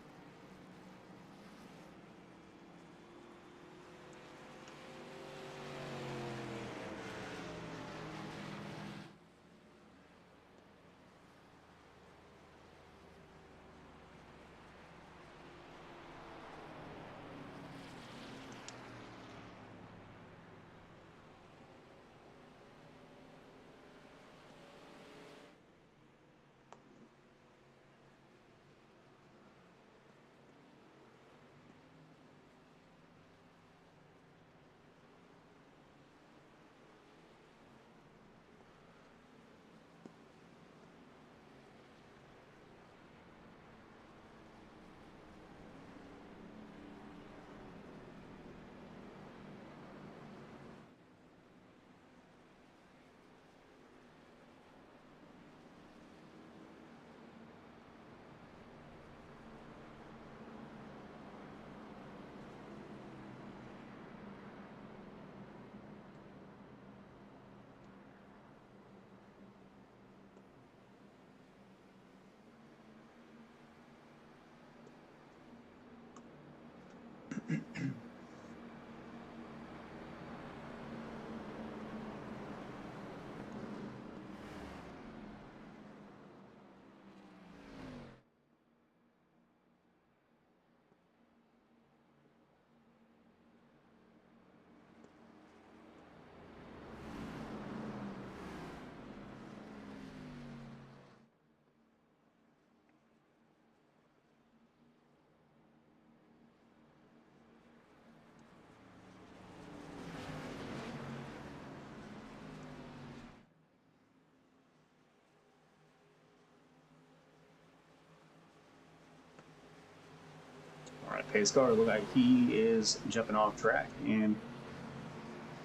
All right, pace car, look like he is jumping off track, and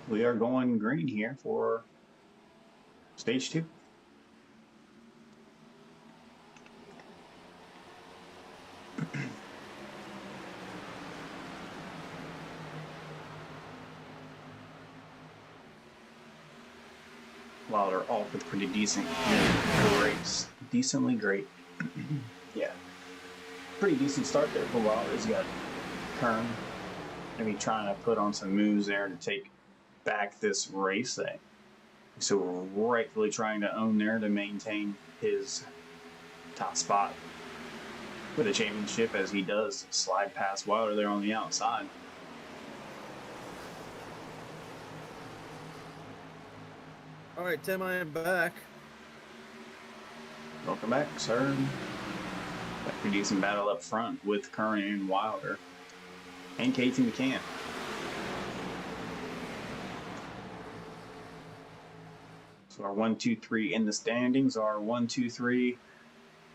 we are going green here for stage 2. Wilder off with pretty decent race. Decently great. Yeah. Pretty decent start there for Wilder. He's got Kern maybe trying to put on some moves there to take back this race. So rightfully trying to own there to maintain his top spot for the championship, as he does slide past Wilder there on the outside. All right, Tim, I am back. Welcome back, sir. A pretty decent battle up front with Curran and Wilder. And Casey McCann. So our 1, 2, 3 in the standings are 1, 2, 3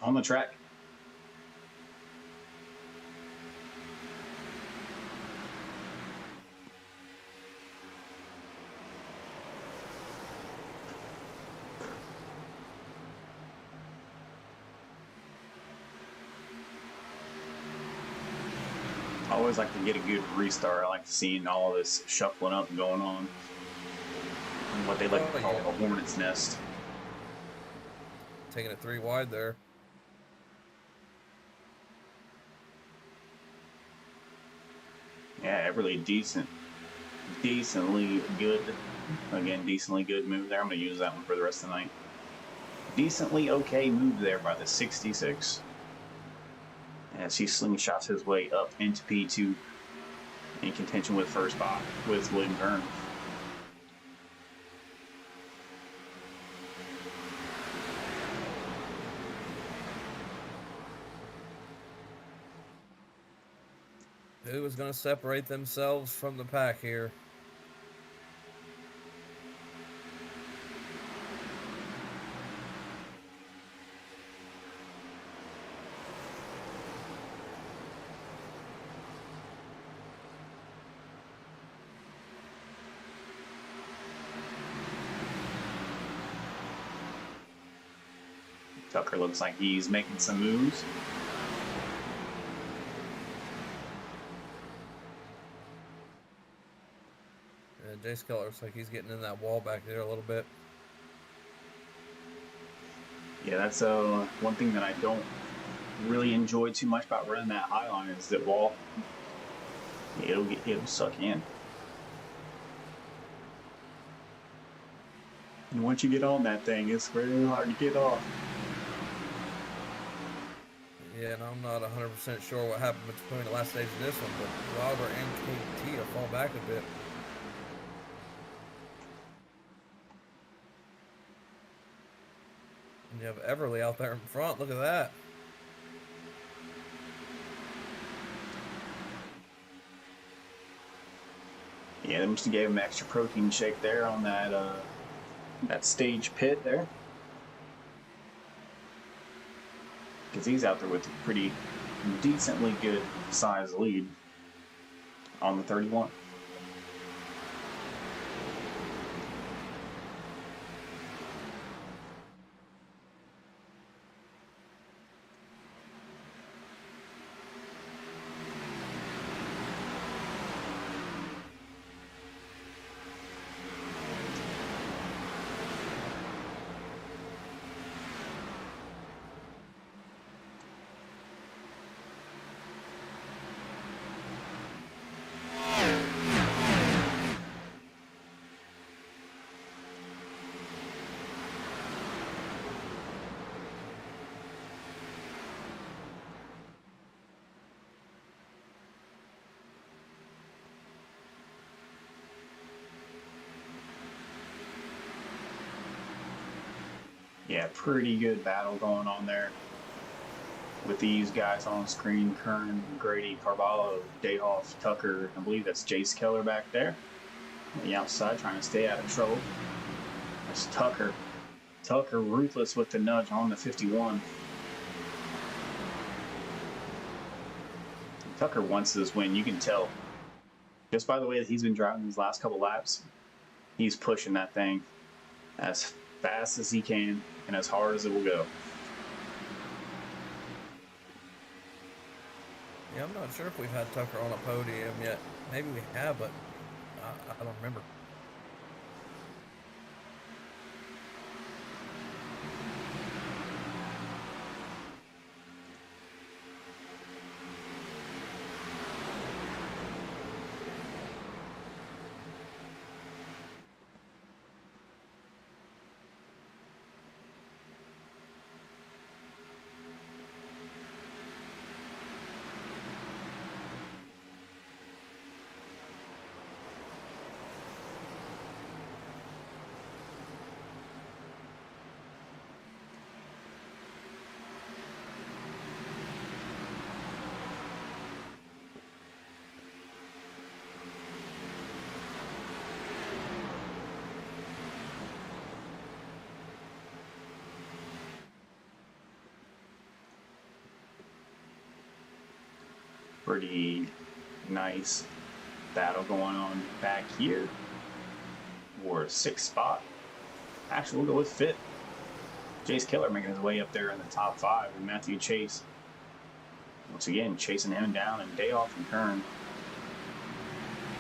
on the track. I always like to get a good restart. I like seeing all this shuffling up and going on. And what they like to call a hornet's nest. Taking it 3 wide there. Yeah, really decently good. Again, decently good move there. I'm going to use that one for the rest of the night. Decently okay move there by the 66. As he slingshots his way up into P2 in contention with first spot with William Kern. Who is going to separate themselves from the pack here? Tucker looks like he's making some moves. Jace Keller looks like he's getting in that wall back there a little bit. Yeah, that's one thing that I don't really enjoy too much about running that high line is that wall. It'll suck in. And once you get on that thing, it's very hard to get off. Yeah, and I'm not 100% sure what happened between the last stage of this one, but Wilder and KT have fallen back a bit. And you have Everly out there in front. Look at that. Yeah, they must have gave him an extra protein shake there on that stage pit there. Because he's out there with a pretty decently good size lead on the 31. Yeah, pretty good battle going on there with these guys on screen: Kern, Grady, Carvalho, Dayhoff, Tucker. I believe that's Jace Keller back there on the outside trying to stay out of trouble. That's Tucker. Tucker ruthless with the nudge on the 51. Tucker wants this win, you can tell. Just by the way that he's been driving these last couple laps, he's pushing that thing as fast as he can and as hard as it will go. Yeah, I'm not sure if we've had Tucker on a podium yet. Maybe we have, but I don't remember. Pretty nice battle going on back here for 6th spot. Actually, we'll go with 5th. Jace Keller making his way up there in the top 5, and Matthew Chase once again chasing him down, and Dayoff and Kern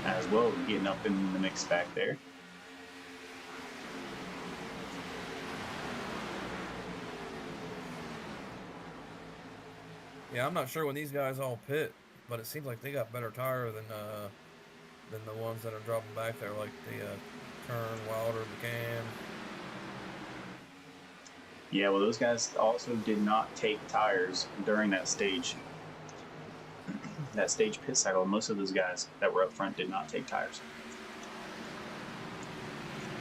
as well, getting up in the mix back there. Yeah, I'm not sure when these guys all pit, but it seems like they got better tire than the ones that are dropping back there, like the Kern, Wilder, McCann. Yeah, well, those guys also did not take tires during that stage. That stage pit cycle, most of those guys that were up front did not take tires.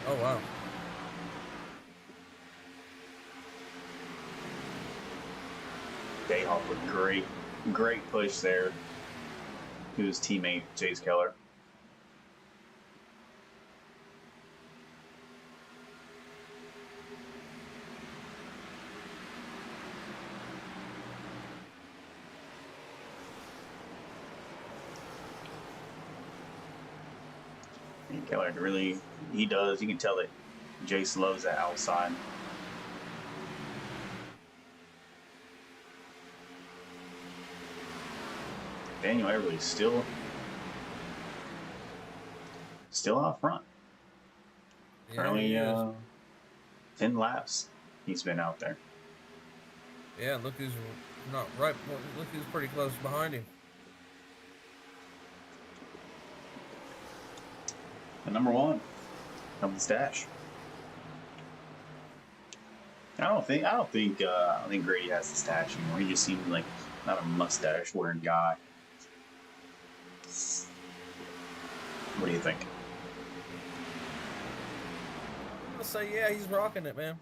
Oh, wow. Dayhoff with great push there to his teammate, Jace Keller. And Keller really, you can tell that Jace loves that outside. Daniel Everly still out front. Currently, he is. 10 laps he's been out there. Yeah, look who's not right. Look who's pretty close behind him. And number 1 of the stash. I don't think Grady has the stash anymore. He just seems like not a mustache wearing guy. What do you think? I'm gonna say, yeah, he's rocking it, man.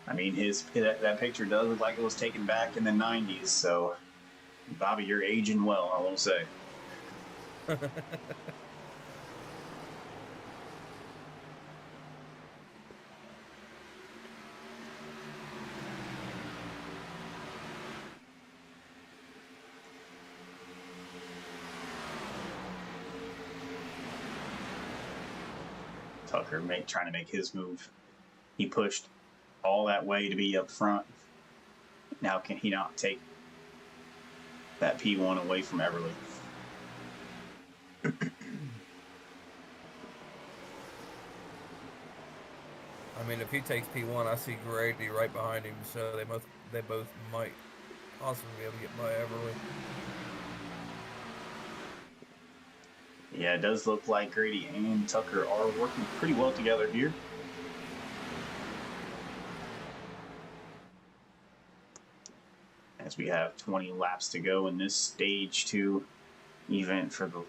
I mean, that picture does look like it was taken back in the 90s, so Bobby, you're aging well, I will say. Tucker trying to make his move. He pushed all that way to be up front. Now can he not take that P1 away from Everly? I mean, if he takes P1, I see Grady right behind him, so they both might possibly be able to get by Everly. Yeah, it does look like Grady and Tucker are working pretty well together here. As we have 20 laps to go in this stage 2 event for the...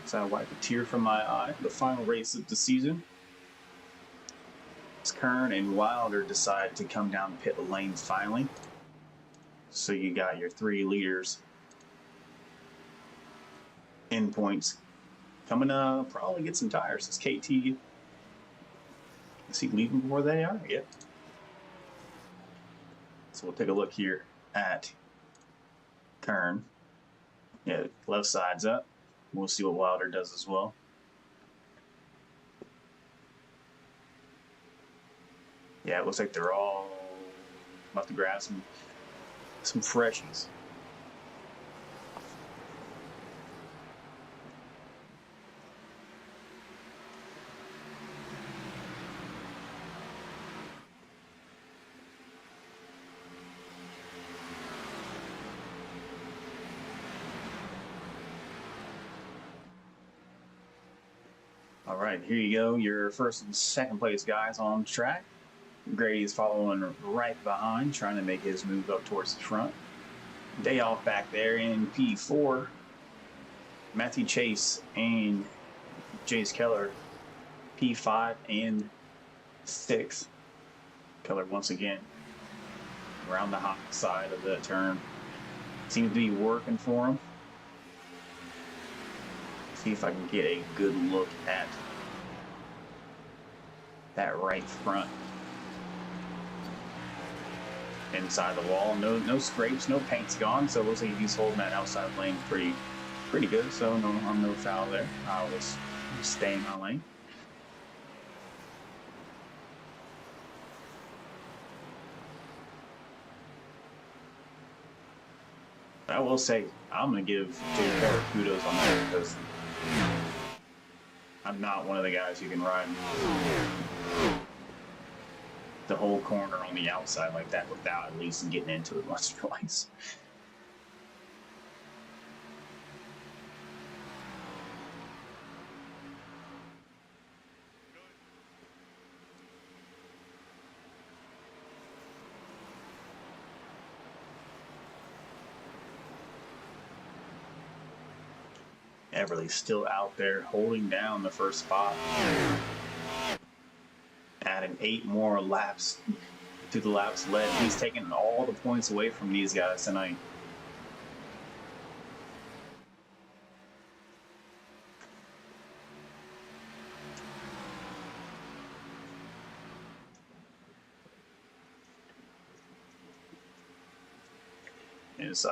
So I wipe a tear from my eye. The final race of the season. Kern and Wilder decide to come down pit lane finally. So you got your 3 leaders in points. Coming to probably get some tires. Is KT, is he leaving before they are? Yep. So we'll take a look here at Kern. Yeah, left side's up. We'll see what Wilder does as well. Yeah, it looks like they're all about to grab some freshies. All right, here you go. Your first and second place guys on track. Grady's following right behind, trying to make his move up towards the front. Day off back there in P4. Matthew Chase and Jace Keller, P5 and 6. Keller once again around the hot side of the turn. Seems to be working for him. See if I can get a good look at that right front. Inside the wall, no scrapes, no paint's gone, so it looks like he's holding that outside lane pretty good. So no foul there. I will stay in my lane. I will say I'm gonna give Jay Keller kudos on that because I'm not one of the guys who can ride the whole corner on the outside like that without at least getting into it once or twice. Everly's still out there holding down the first spot. Adding 8 more laps to the laps led. He's taking all the points away from these guys tonight. Is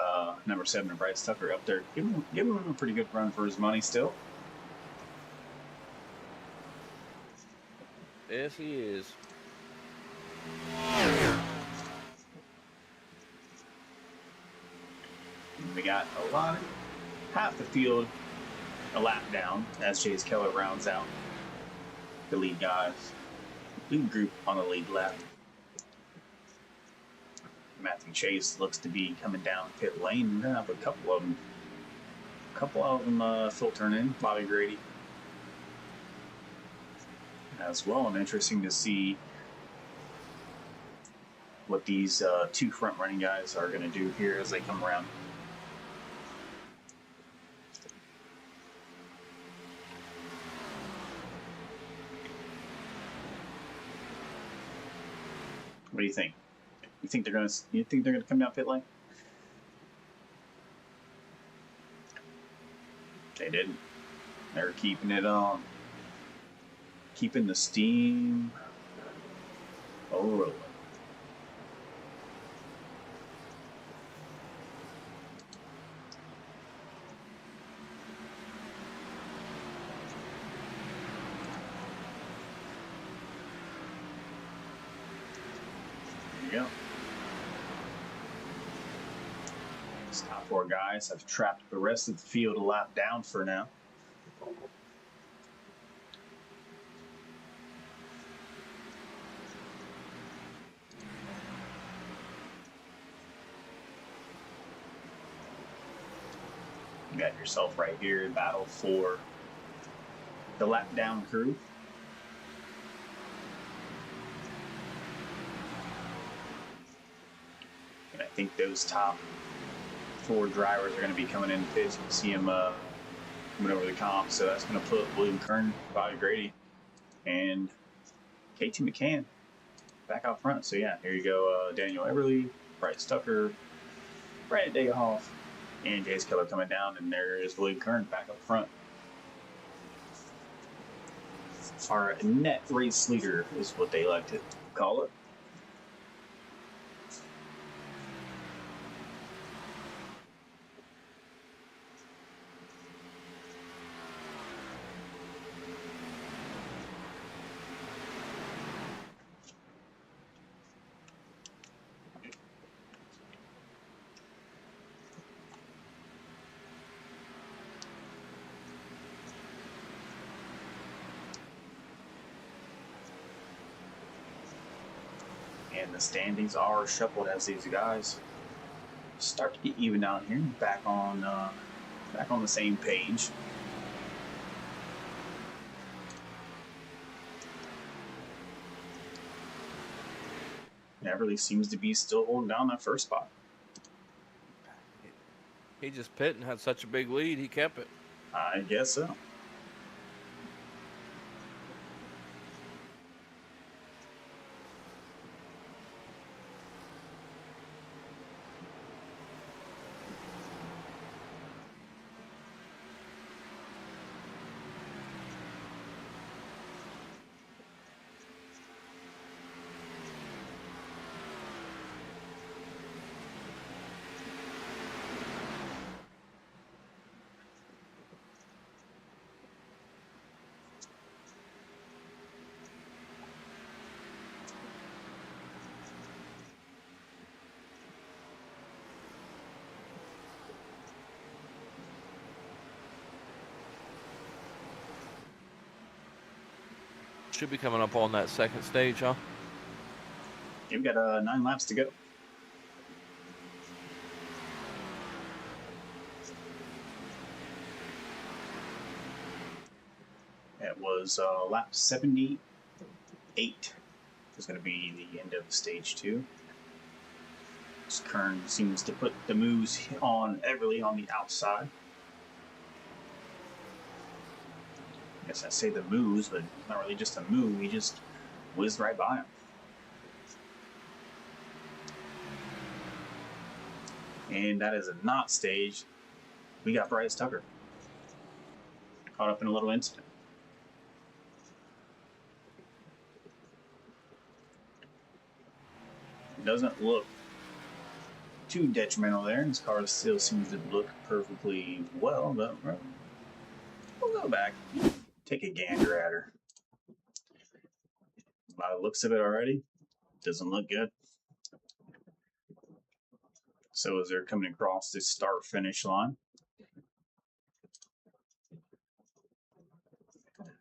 number 7 Bryce Tucker up there. Give him a pretty good run for his money still. Yes, he is. we got a lot of half the field a lap down as Chase Keller rounds out the lead guys. Lead group on the lead lap. Matthew Chase looks to be coming down pit lane. We're gonna have a couple of them filtering in. Bobby Grady as well, and interesting to see what these two front running guys are going to do here as they come around. What do you think? You think they're gonna come down pit lane? They didn't. They're keeping it on. Keeping the steam rolling. There you go. These top four guys have trapped the rest of the field a lap down for now. You got yourself right here in battle for the lap down crew. And I think those top four drivers are going to be coming in pits. You can see them coming over the comp. So that's going to put William Kern, Bobby Grady, and KT McCann back out front. So yeah, here you go. Daniel Everly, Bryce Tucker, Brandon Degehoff, and Jace Keller coming down, and there is William Kern back up front. Our net race leader is what they like to call it. And the standings are shuffled as these guys start to get even out here, back on the same page. Everly seems to be still holding down that first spot. He just pit and had such a big lead, he kept it. I guess so. Should be coming up on that second stage, huh? You've got 9 laps to go. It was lap 78. Is going to be the end of stage 2. Kern seems to put the moves on Everly on the outside. I guess I say the moves, but it's not really just a move. He just whizzed right by him. And that is a not stage. We got Bryce Tucker caught up in a little incident. It doesn't look too detrimental there. His car still seems to look perfectly well, but we'll go back, take a gander at her. By the looks of it already, doesn't look good. So as they're coming across this start-finish line,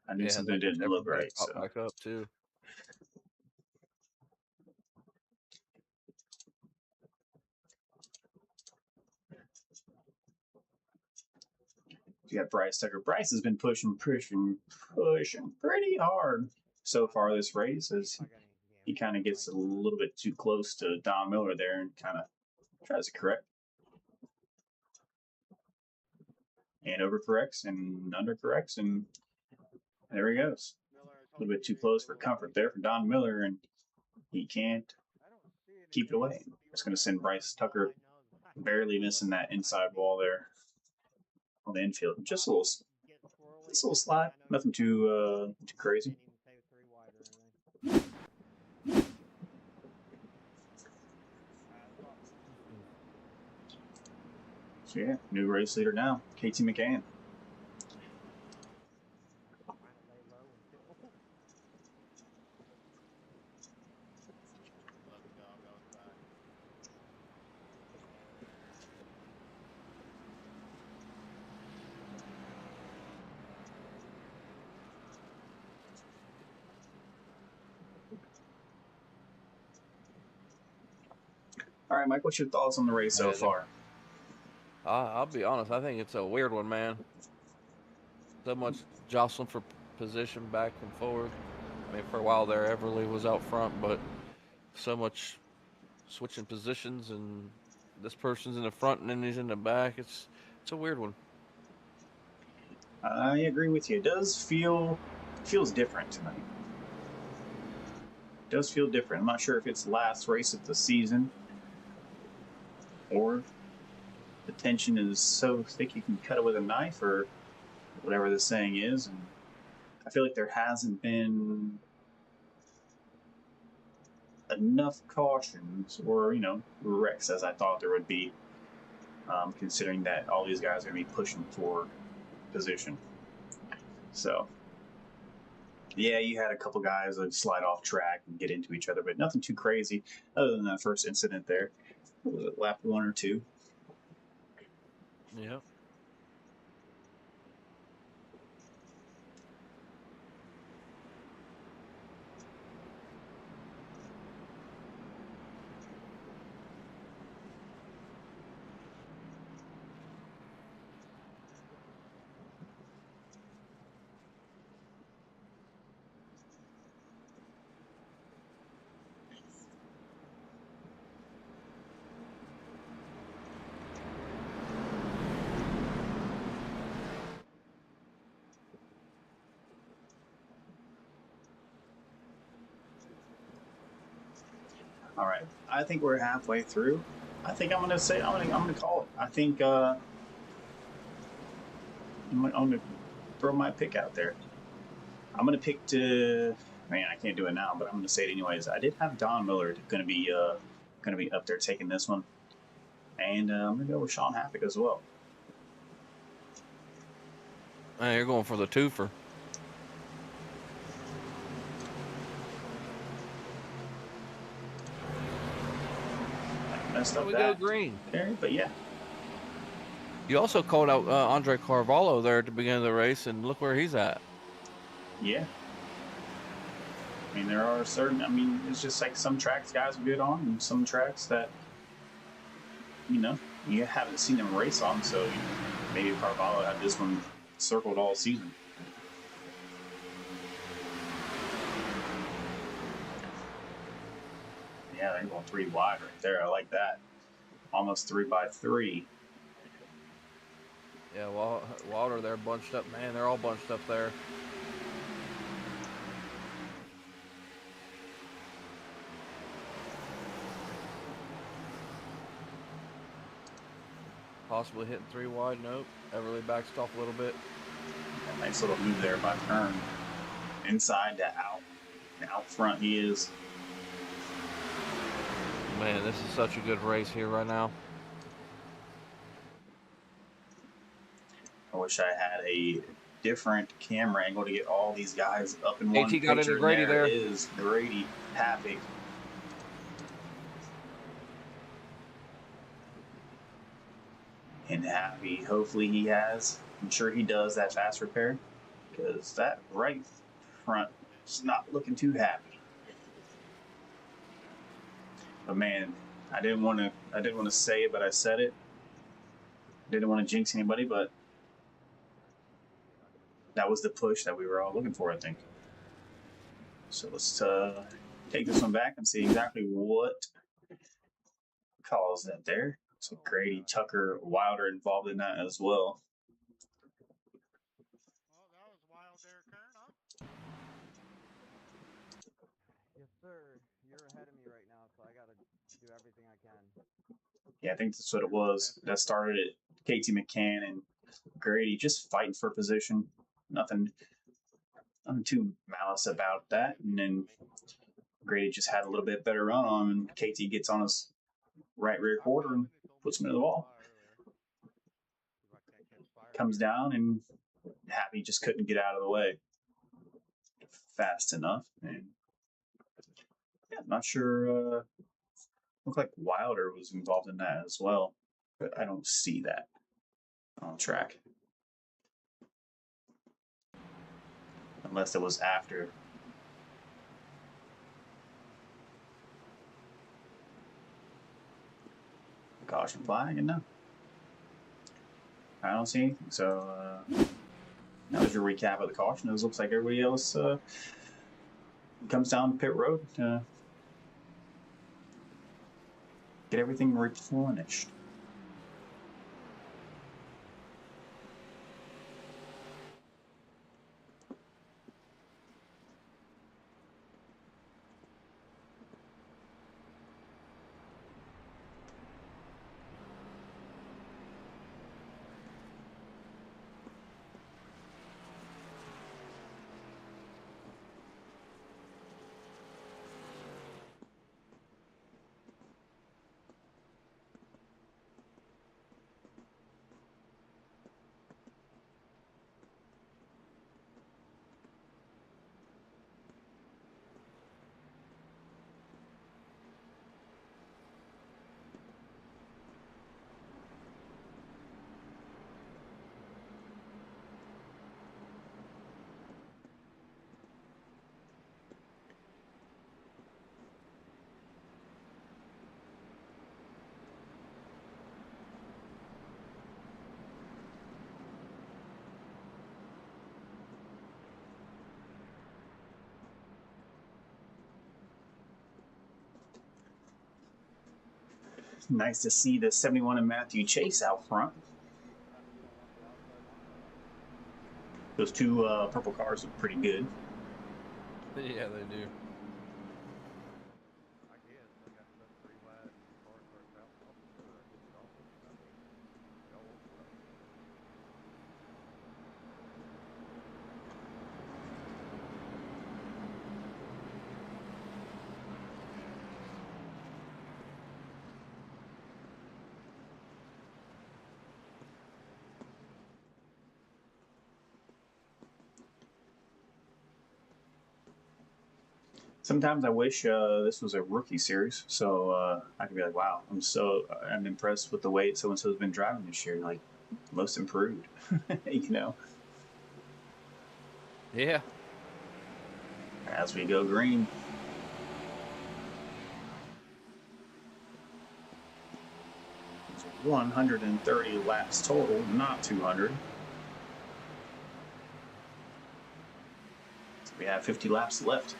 I knew something didn't look right. Pop So back up too. you got Bryce Tucker. Bryce has been pushing pretty hard so far this race as he kind of gets a little bit too close to Don Miller there and kind of tries to correct. And overcorrects and undercorrects, and there he goes. A little bit too close for comfort there for Don Miller, and he can't keep it away. It's going to send Bryce Tucker barely missing that inside wall there on the infield. Just a little slide, nothing too crazy. So yeah, new race leader now, KT McCann. All right, Mike, what's your thoughts on the race so far? I'll be honest. I think it's a weird one, man. So much jostling for position back and forth. I mean, for a while there, Everly was out front, but so much switching positions, and this person's in the front and then he's in the back. It's a weird one. I agree with you. It feels different tonight. It does feel different. I'm not sure if it's the last race of the season or the tension is so thick you can cut it with a knife or whatever the saying is. And I feel like there hasn't been enough cautions or, wrecks as I thought there would be, considering that all these guys are going to be pushing for position. So, yeah, you had a couple guys that slide off track and get into each other, but nothing too crazy other than that first incident there. Was it lap 1 or 2? Yeah. All right, I think we're halfway through. I think I'm gonna call it. I think I'm gonna throw my pick out there. I'm gonna pick I can't do it now, but I'm gonna say it anyways. I did have Don Miller gonna be up there taking this one, and I'm gonna go with Sean Havoc as well. Man, you're going for the twofer. Messed up We that go green. there, but yeah. You also called out Andre Carvalho there at the beginning of the race, and look where he's at. Yeah. I mean, there are it's just like some tracks guys are good on, and some tracks that, you haven't seen them race on, so maybe Carvalho had this one circled all season. Yeah, they're going 3 wide right there. I like that. Almost 3 by 3. Yeah, Walter, they're bunched up. Man, they're all bunched up there. Possibly hitting 3 wide. Nope. Everly backs off a little bit. A nice little move there by Kern. Inside to out. Out front he is. Man, this is such a good race here right now. I wish I had a different camera angle to get all these guys up in one AT picture. got into Grady there. It is Grady Havoc. hopefully he has. I'm sure he does that fast repair, because that right front is not looking too happy. But man, I didn't want to say it, but I said it. Didn't want to jinx anybody, but that was the push that we were all looking for, I think. So let's take this one back and see exactly what caused that there. So Grady, Tucker, Wilder involved in that as well. Well, that was wild there, Kern, huh? Yes, sir. You're ahead of me right now, so I gotta do everything I can. Yeah, I think that's what it was. That started at KT McCann and Grady just fighting for position. Nothing too malice about that. And then Grady just had a little bit better run on him, and KT gets on his right rear quarter and puts him into the wall. Comes down, and Happy just couldn't get out of the way fast enough. And yeah, I'm not sure. Looked like Wilder was involved in that as well, but I don't see that on track. Unless it was after. Caution flag, and no. I don't see anything. So that was your recap of the caution. It looks like everybody else comes down pit road to get everything replenished. Nice to see the 71 and Matthew Chase out front. Those two purple cars look pretty good. Yeah, they do. I guess I got stuck pretty wide. Car starts out off the corner. I hit it off. I mean, y'all won't stop. Sometimes I wish this was a rookie series, so I could be like, "Wow, I'm impressed with the way so and so's been driving this year, like most improved," you know. Yeah. As we go green. It's 130 laps total, not 200. So we have 50 laps left.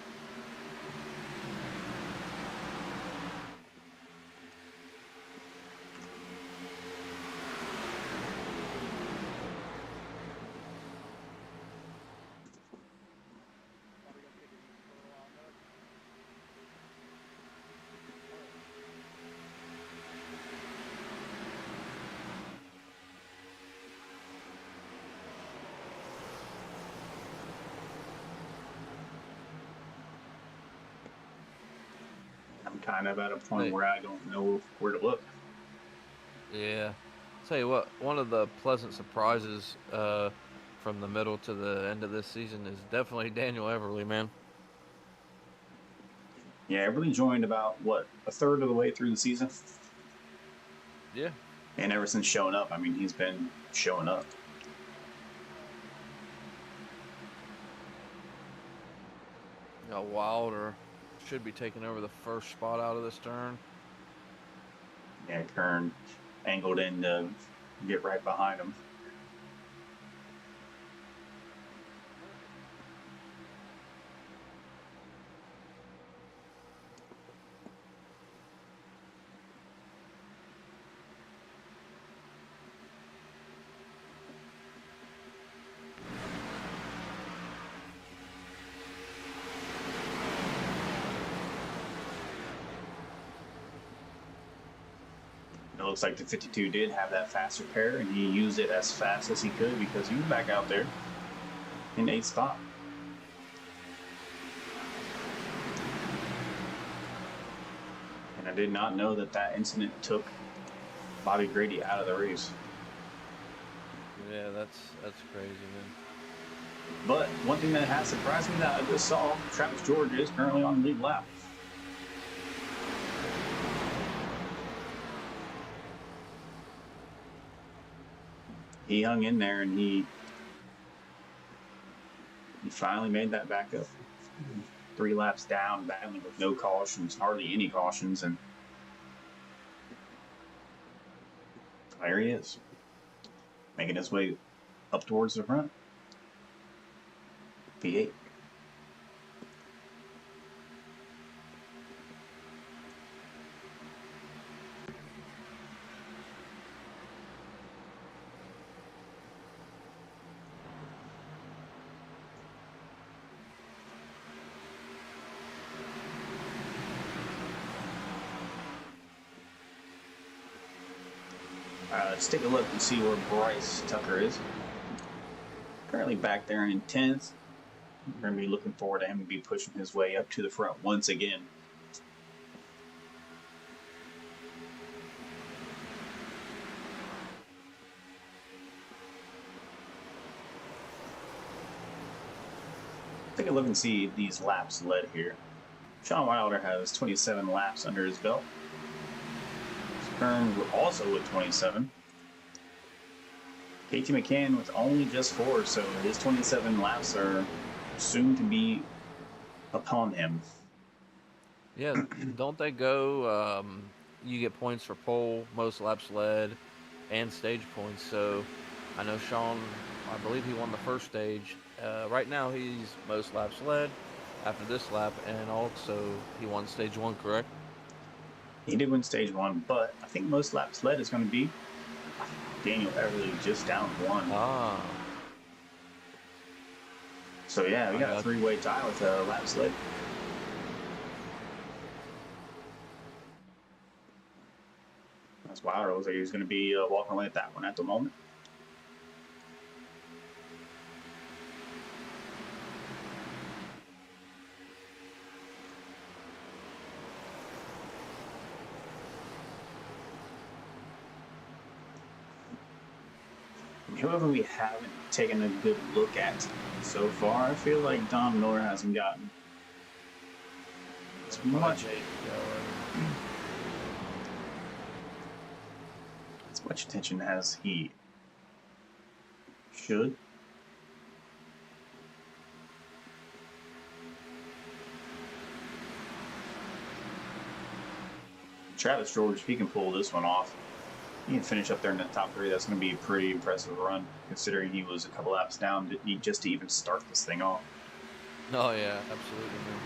I'm kind of at a point where I don't know where to look. Yeah. Tell you what, one of the pleasant surprises from the middle to the end of this season is definitely Daniel Everly, man. Yeah, Everly joined about, what, a third of the way through the season? Yeah. And ever since showing up, I mean, he's been showing up. Wilder should be taking over the first spot out of this turn. Yeah, Kern angled in to get right behind him. It looks like the 52 did have that faster pair, and he used it as fast as he could because he was back out there in 8th spot. And I did not know that that incident took Bobby Grady out of the race. Yeah, that's crazy, man. But one thing that has surprised me that I just saw, Travis George is currently on the lead lap. He hung in there and he finally made that back up. 3 laps down, battling with no cautions, hardly any cautions, and there he is, making his way up towards the front. P8. Let's take a look and see where Bryce Tucker is. Currently back there in 10th. We're going to be looking forward to him to be pushing his way up to the front once again. Take a look and see these laps led here. Sean Wilder has 27 laps under his belt. Kern also with 27. KT McCann with only just 4, so his 27 laps are soon to be upon him. Yeah, don't they go, you get points for pole, most laps led, and stage points. So I know Sean, I believe he won the first stage. Right now he's most laps led after this lap, and also he won stage 1, correct? He did win stage 1, but I think most laps led is going to be Daniel Everly just down 1. Ah. So yeah, we got a 3-way tie with laps led. That's Wilder. Looks like he's going to be walking away at that one at the moment. Whoever we haven't taken a good look at so far, I feel like Don Miller hasn't gotten as much attention as he should. Travis George, if he can pull this one off, he can finish up there in the top 3. That's going to be a pretty impressive run, considering he was a couple laps down just to even start this thing off. Oh, yeah, absolutely, man.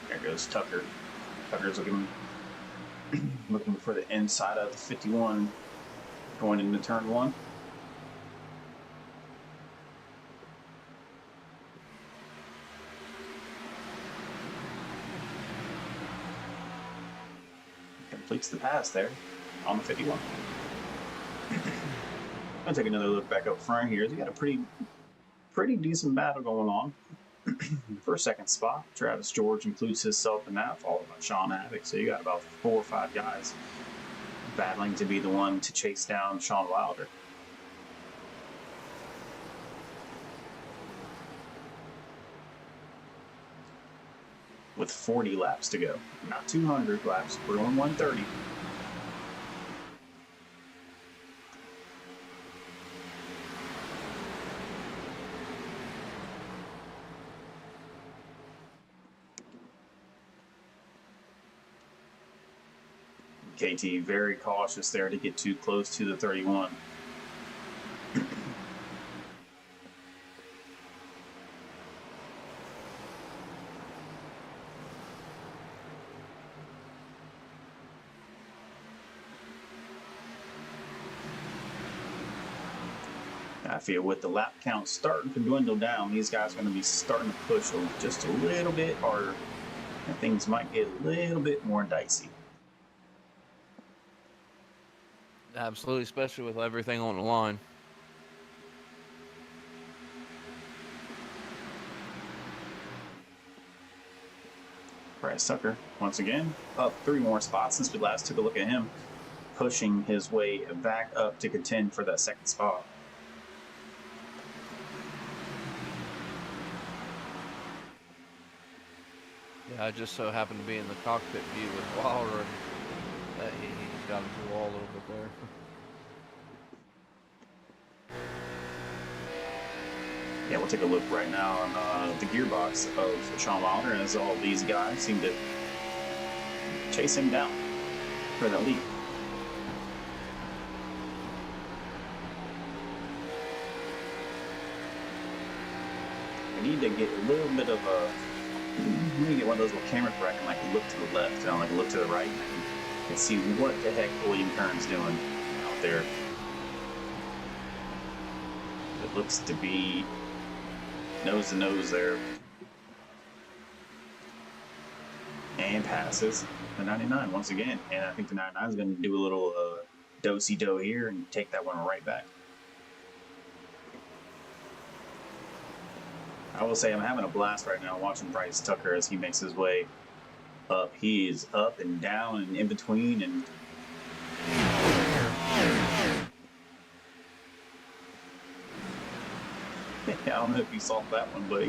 There goes Tucker. Tucker's looking for the inside of the 51 going into turn 1. Completes the pass there on the 51. I'll take another look back up front here. We got a pretty decent battle going on. For second spot, Travis George includes himself in that, followed by Sean Havoc. So you got about 4 or 5 guys battling to be the one to chase down Sean Wilder. With 40 laps to go. Not 200 laps, we're on 130. KT very cautious there to get too close to the 31. I feel with the lap count starting to dwindle down, these guys are going to be starting to push just a little bit harder, and things might get a little bit more dicey. Absolutely, especially with everything on the line. Bryce Tucker, once again, up 3 more spots since we last took a look at him, pushing his way back up to contend for that second spot. Yeah, I just so happened to be in the cockpit view with Wilder, and that he got into the wall a little bit there. Yeah, we'll take a look right now on the gearbox of Sean Wilder, as all these guys seem to chase him down for that lead. We need to get a little bit of a, we need to get one of those little cameras where I can like look to the left and like look to the right and see what the heck William Kern's doing out there. It looks to be nose to nose there. And passes the 99 once again. And I think the 99 is going to do a little do-si-do here and take that one right back. I will say I'm having a blast right now watching Bryce Tucker as he makes his way up. He is up and down and in between, and I don't know if you saw that one, but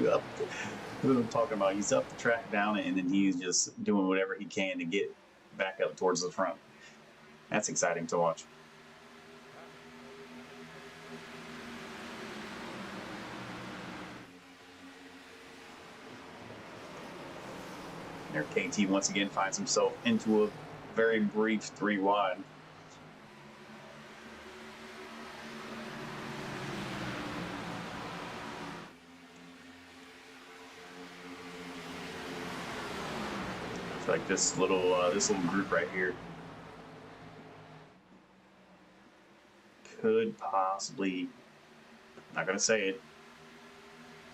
what I'm talking about, he's up the track down, and then he's just doing whatever he can to get back up towards the front. That's exciting to watch. There, KT once again finds himself into a very brief 3 wide. It's like this little group right here could possibly, not gonna say it,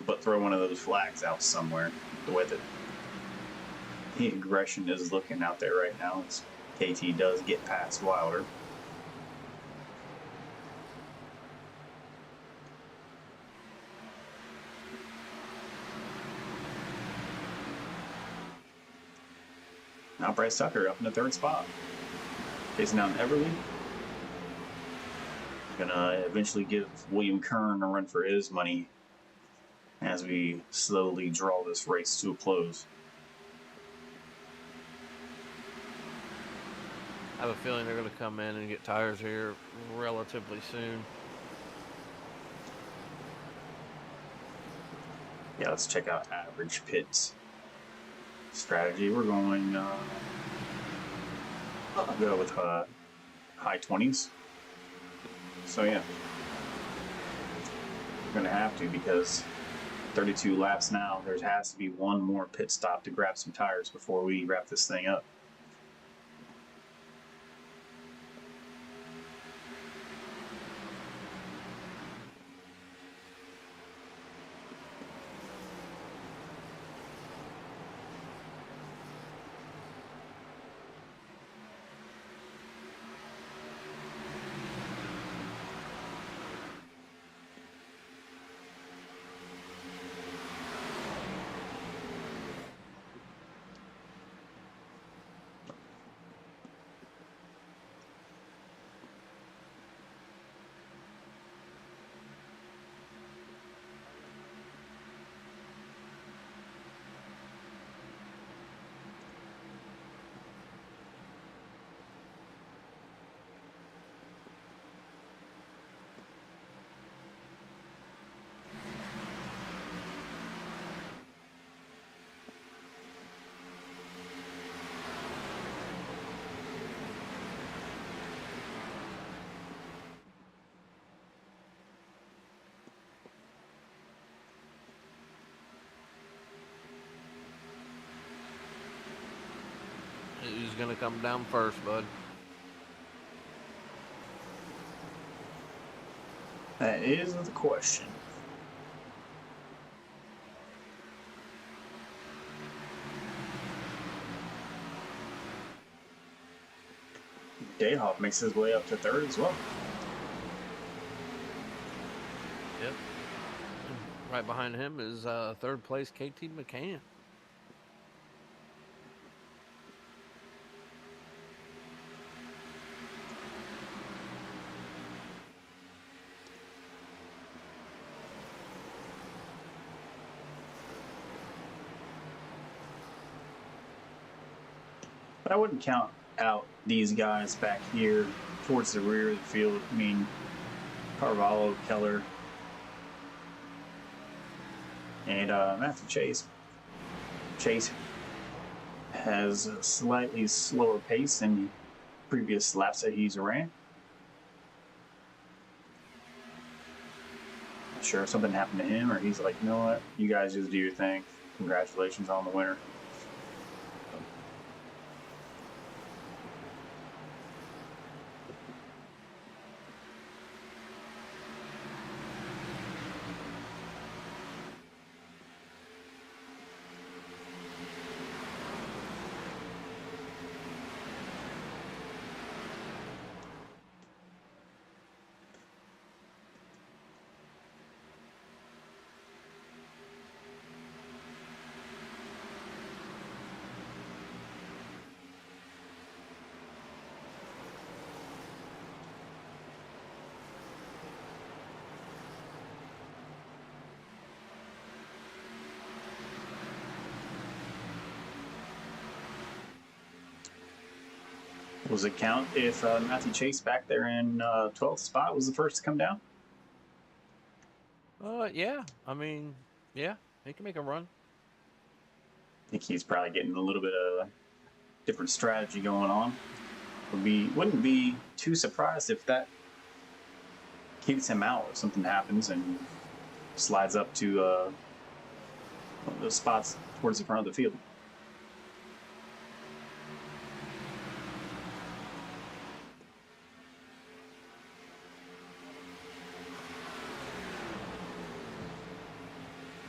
but throw one of those flags out somewhere. The way that the aggression is looking out there right now, as KT does get past Wilder. Now Bryce Tucker up in the 3rd spot, chasing down Everly. Gonna eventually give William Kern a run for his money as we slowly draw this race to a close. I have a feeling they're going to come in and get tires here relatively soon. Yeah, let's check out average pits strategy. We're going, I'll go with high 20s. So yeah, we're going to have to, because 32 laps now, there has to be one more pit stop to grab some tires before we wrap this thing up. going to come down first, bud? That is the question. Dayhoff makes his way up to third as well. Yep. Right behind him is third place KT McCann. But I wouldn't count out these guys back here towards the rear of the field. I mean, Carvalho, Keller, and Matthew Chase. Chase has a slightly slower pace than previous laps that he's ran. Not sure if something happened to him or he's like, you know what, you guys just do your thing. Congratulations on the winner. Was it count if Matthew Chase back there in 12th spot was the first to come down? Yeah. I mean, yeah, he can make a run. I think he's probably getting a little bit of a different strategy going on. Wouldn't be too surprised if that keeps him out if something happens and slides up to one of those spots towards the front of the field.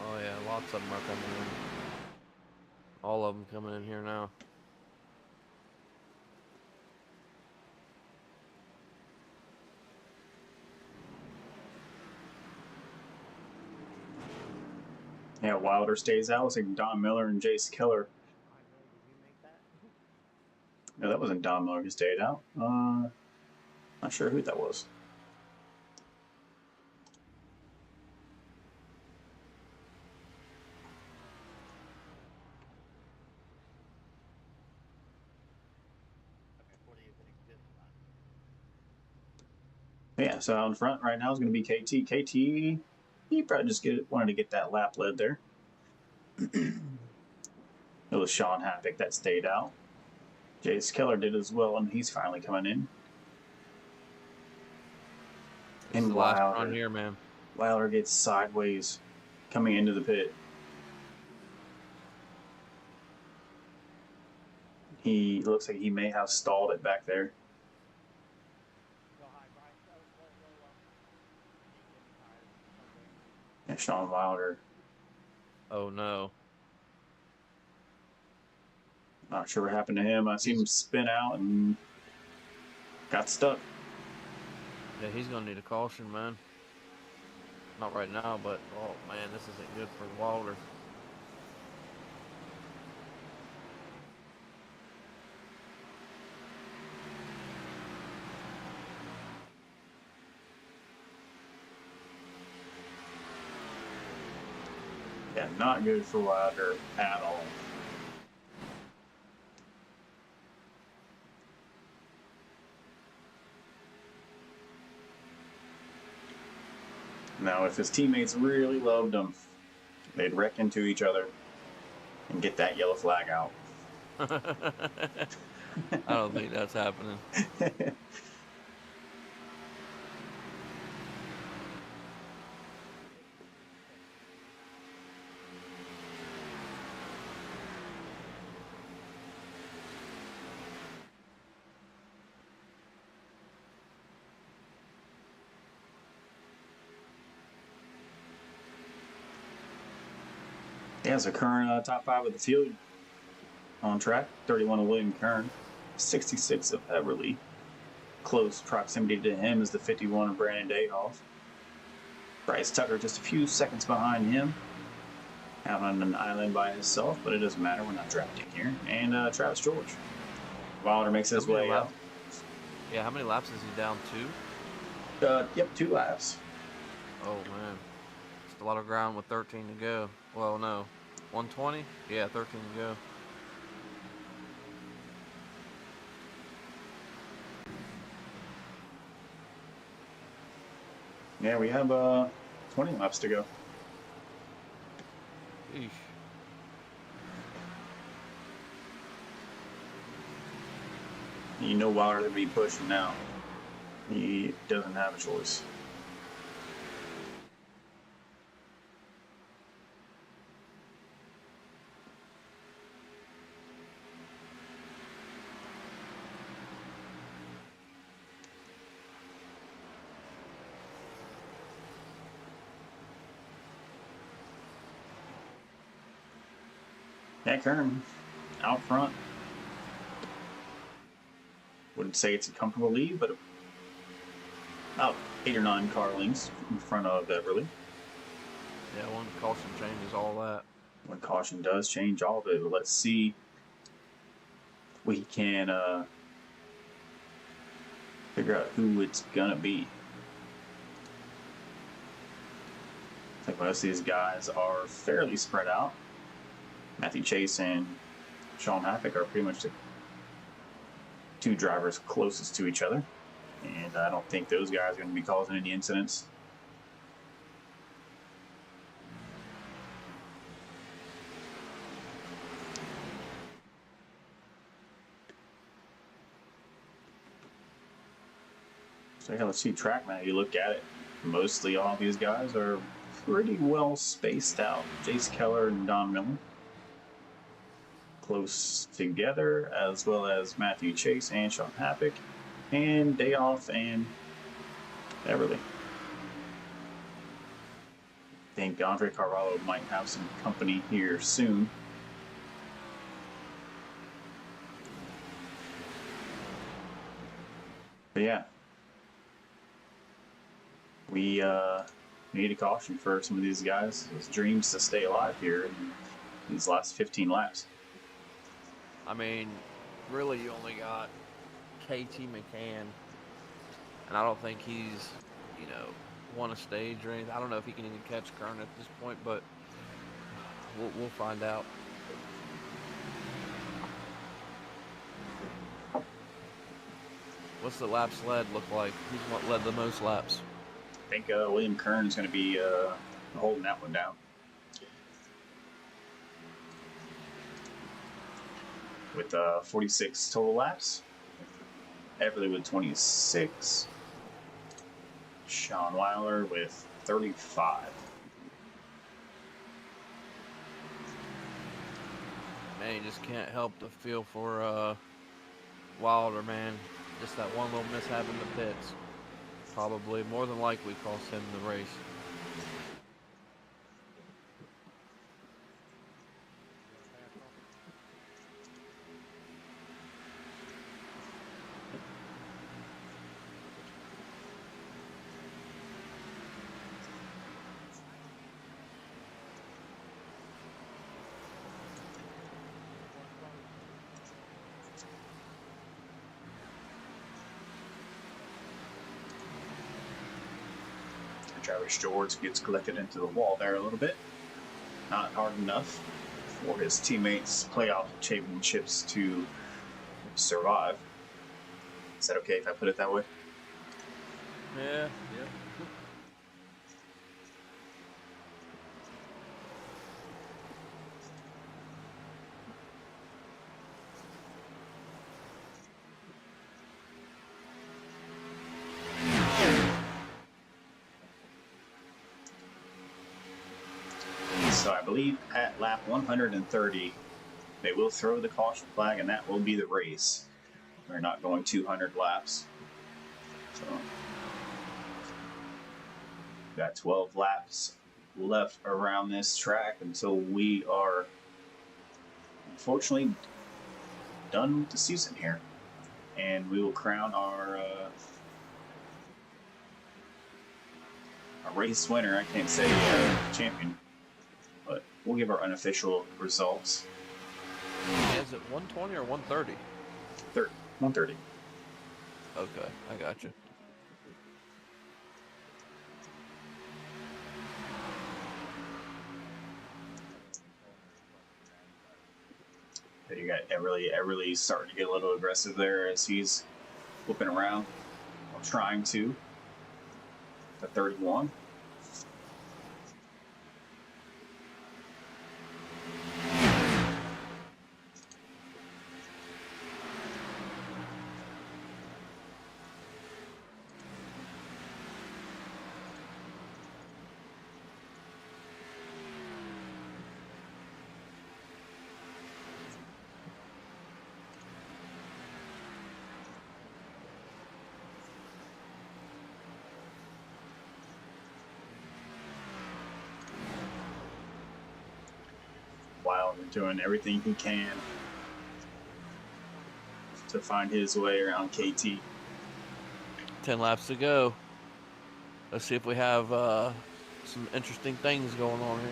Oh, yeah, lots of them are coming in. All of them coming in here now. Yeah, Wilder stays out. Looks like Don Miller and Jace Keller. No, that wasn't Don Miller who stayed out. Not sure who that was. Yeah, so out in front right now is going to be KT. KT, he probably just wanted to get that lap led there. It was Sean Havoc that stayed out. Jace Keller did as well, and he's finally coming in. This is And the last run here, man. Wilder gets sideways coming into the pit. He looks like he may have stalled it back there. And Sean Wilder, Oh, no. not sure what happened to him. I seen him spin out and got stuck. Yeah, he's going to need a caution, man. Not right now, but, oh, man, this isn't good for Wilder. Yeah, not good for Wilder at all. Now, if his teammates really loved him, they'd wreck into each other and get that yellow flag out. I don't think that's happening. Yeah, so Kern top 5 of the field on track. 31 of William Kern, 66 of Everly. Close proximity to him is the 51 of Brandon Dayhoff. Bryce Tucker just a few seconds behind him, out on an island by himself, but it doesn't matter. We're not drafting here. And Travis George. Wilder makes his way up. Yeah, how many laps is he down? 2? Yep, 2 laps. Oh, man. Just a lot of ground with 13 to go. Well, no. 120? Yeah, 13 to go. Yeah, we have 20 laps to go. Eesh. You know Wilder to be pushing now. He doesn't have a choice. Yeah, Kern out front. Wouldn't say it's a comfortable lead, but about 8 or 9 car lengths in front of Everly. Yeah, one caution changes all that. When caution does change all of it, but let's see if we can figure out who it's gonna be. I think most of these guys are fairly spread out. Matthew Chase and Sean Haffick are pretty much the 2 drivers closest to each other, and I don't think those guys are going to be causing any incidents. So yeah, let's see track map. You look at it, mostly all these guys are pretty well spaced out. Jace Keller and Don Miller close together, as well as Matthew Chase and Sean Happick, and Dayoff and Everly. I think Andre Carvalho might have some company here soon. But yeah, we need a caution for some of these guys' dreams to stay alive here in these last 15 laps. I mean, really, you only got KT McCann, and I don't think he's, won a stage or anything. I don't know if he can even catch Kern at this point, but we'll find out. What's the laps led look like? Who's led the most laps? I think William Kern is going to be holding that one down. With 46 total laps. Everly with 26. Sean Weiler with 35. Man, you just can't help to feel for Wilder, man. Just that one little mishap in the pits. Probably, more than likely, cost him the race. Travis George gets collected into the wall there a little bit. Not hard enough for his teammates' playoff championships to survive. Is that okay if I put it that way? Yeah. So I believe at lap 130, they will throw the caution flag, and that will be the race. We're not going 200 laps. So got 12 laps left around this track until we are unfortunately done with the season here. And we will crown our race winner. I can't say champion, but we'll give our unofficial results. Is it 120 or 130? 130. Okay, I got you. You got Everly starting to get a little aggressive there as he's flipping around, or trying to. The 31. Wilder doing everything he can to find his way around KT. 10 laps to go. Let's see if we have some interesting things going on here.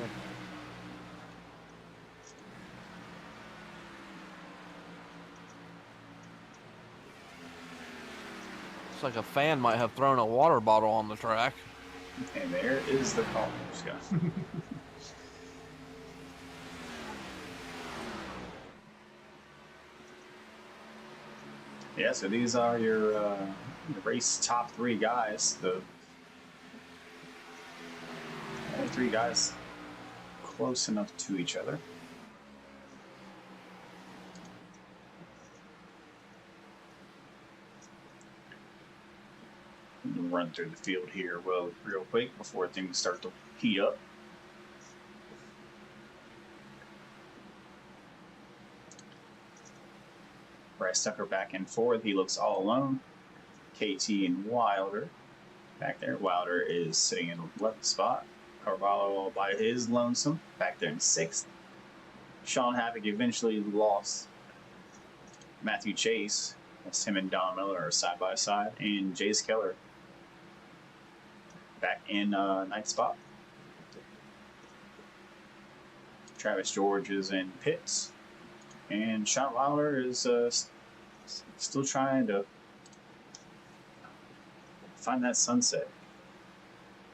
Looks like a fan might have thrown a water bottle on the track. And there is the call, Scott. Yeah, so these are your race top 3 guys. The only 3 guys close enough to each other. We'll run through the field here real quick before things start to heat up. Bryce Tucker back and forth. He looks all alone. KT and Wilder back there. Wilder is sitting in the 11th spot. Carvalho all by his lonesome back there in 6th. Sean Havoc eventually lost Matthew Chase. That's him and Don Miller are side by side. And Jace Keller back in 9th spot. Travis George is in pits. And Sean Wilder is still trying to find that sunset.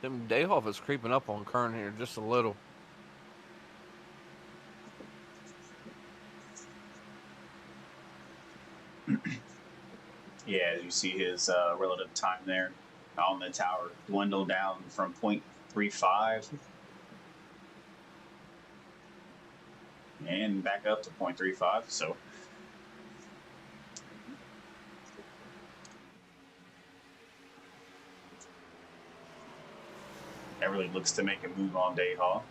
Tim Dayhoff is creeping up on Kern here just a little. Yeah, as you see his relative time there on the tower dwindle down from 0.35 and back up to 0.35. So that really looks to make a move on Dayhoff.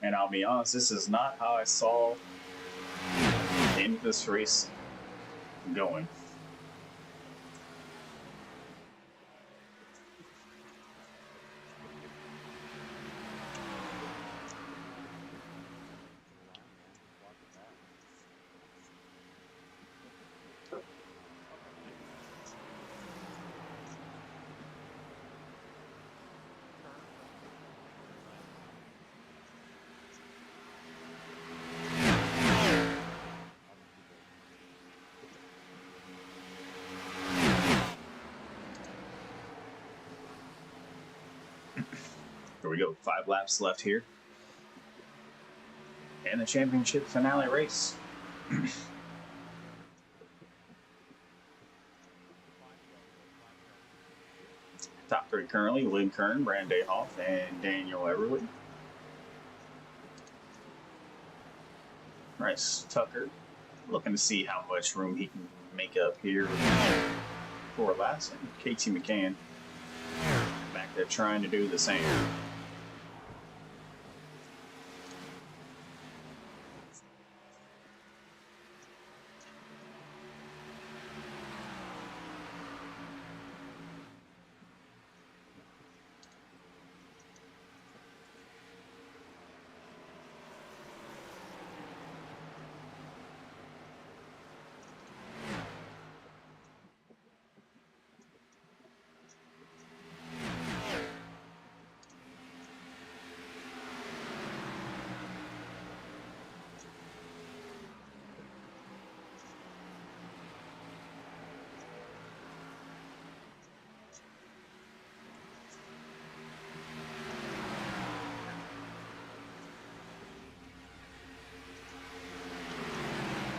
And I'll be honest, this is not how I saw the end of this race going. Here we go, 5 laps left here. And the championship finale race. Top 3 currently, Lynn Kern, Brandon Dayhoff, and Daniel Everly. Bryce Tucker looking to see how much room he can make up here for last. And KT McCann back there trying to do the same.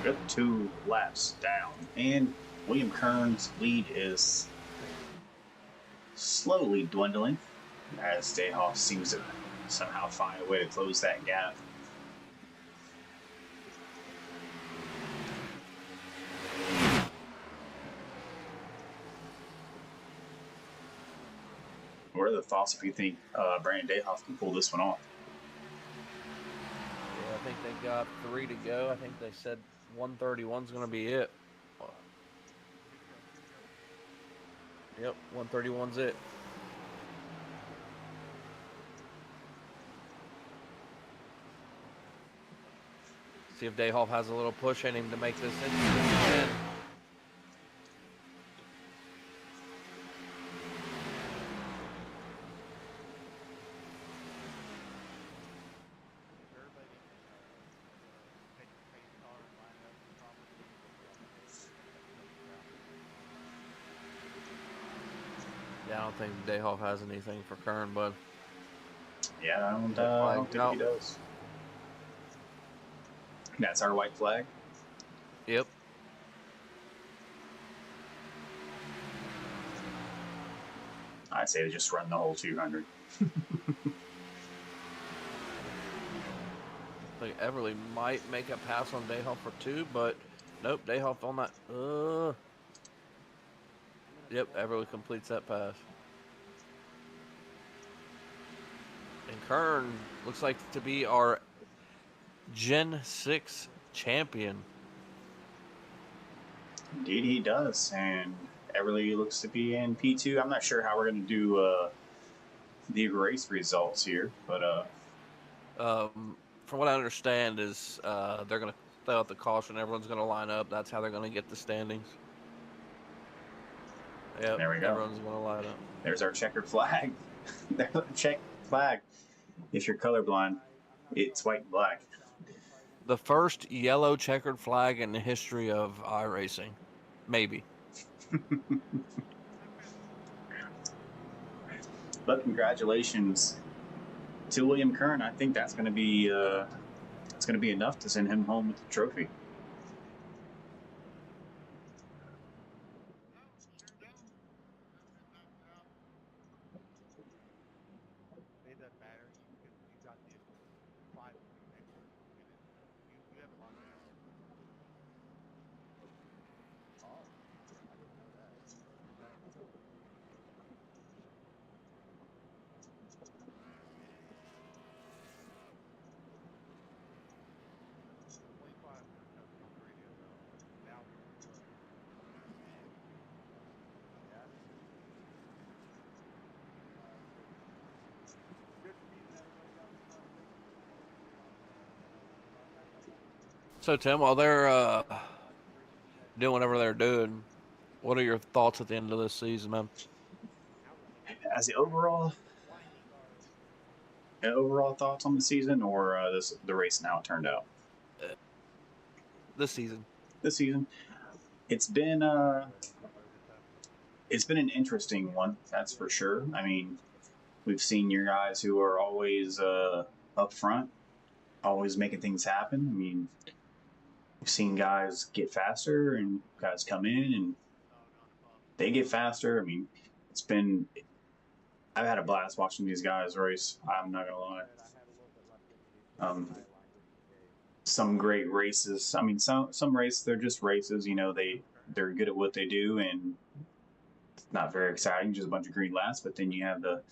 Good 2 laps down, and William Kern's lead is slowly dwindling as Dayhoff seems to somehow find a way to close that gap. What are the thoughts if you think Brandon Dayhoff can pull this one off? Yeah, I think they got 3 to go. I think they said 131's going to be it. Yep, 131's it. See if Dayhoff has a little push in him to make this interesting. Yeah, I don't think Dayhoff has anything for Kern, but Yeah, I don't think he does. That's our white flag. Yep. I'd say they just run the whole 200. Like Everly might make a pass on Dayhoff for 2, but nope, Dayhoff on that. Yep, Everly completes that pass. And Kern looks like to be our Gen 6 champion. Indeed, he does. And Everly looks to be in P2. I'm not sure how we're going to do the race results here, but from what I understand is they're going to throw out the caution. Everyone's going to line up. That's how they're going to get the standings. Yep, there we go. Everyone's going to line up. There's our checkered flag. There's a check flag. If you're colorblind, it's white and black. The first yellow checkered flag in the history of iRacing. Maybe. But congratulations to William Kern. I think that's going to be enough to send him home with the trophy. It doesn't matter. You got the 5 extra minutes. You have a lot of power. Oh, I didn't know that. The 25 were coming on the radio though. Now look. Yeah. Good season, everybody. That was fun. So, Tim, while they're doing whatever they're doing, what are your thoughts at the end of this season, man? As the overall thoughts on the season, or the race and how it turned out? This season. This season, it's been an interesting one, that's for sure. I mean, we've seen your guys who are always up front, always making things happen. I mean, we've seen guys get faster and guys come in and they get faster. I mean, I've had a blast watching these guys race. I'm not gonna lie. Some great races. I mean, some races, they're just races. You know, they're good at what they do and it's not very exciting, just a bunch of green laps. But then you have the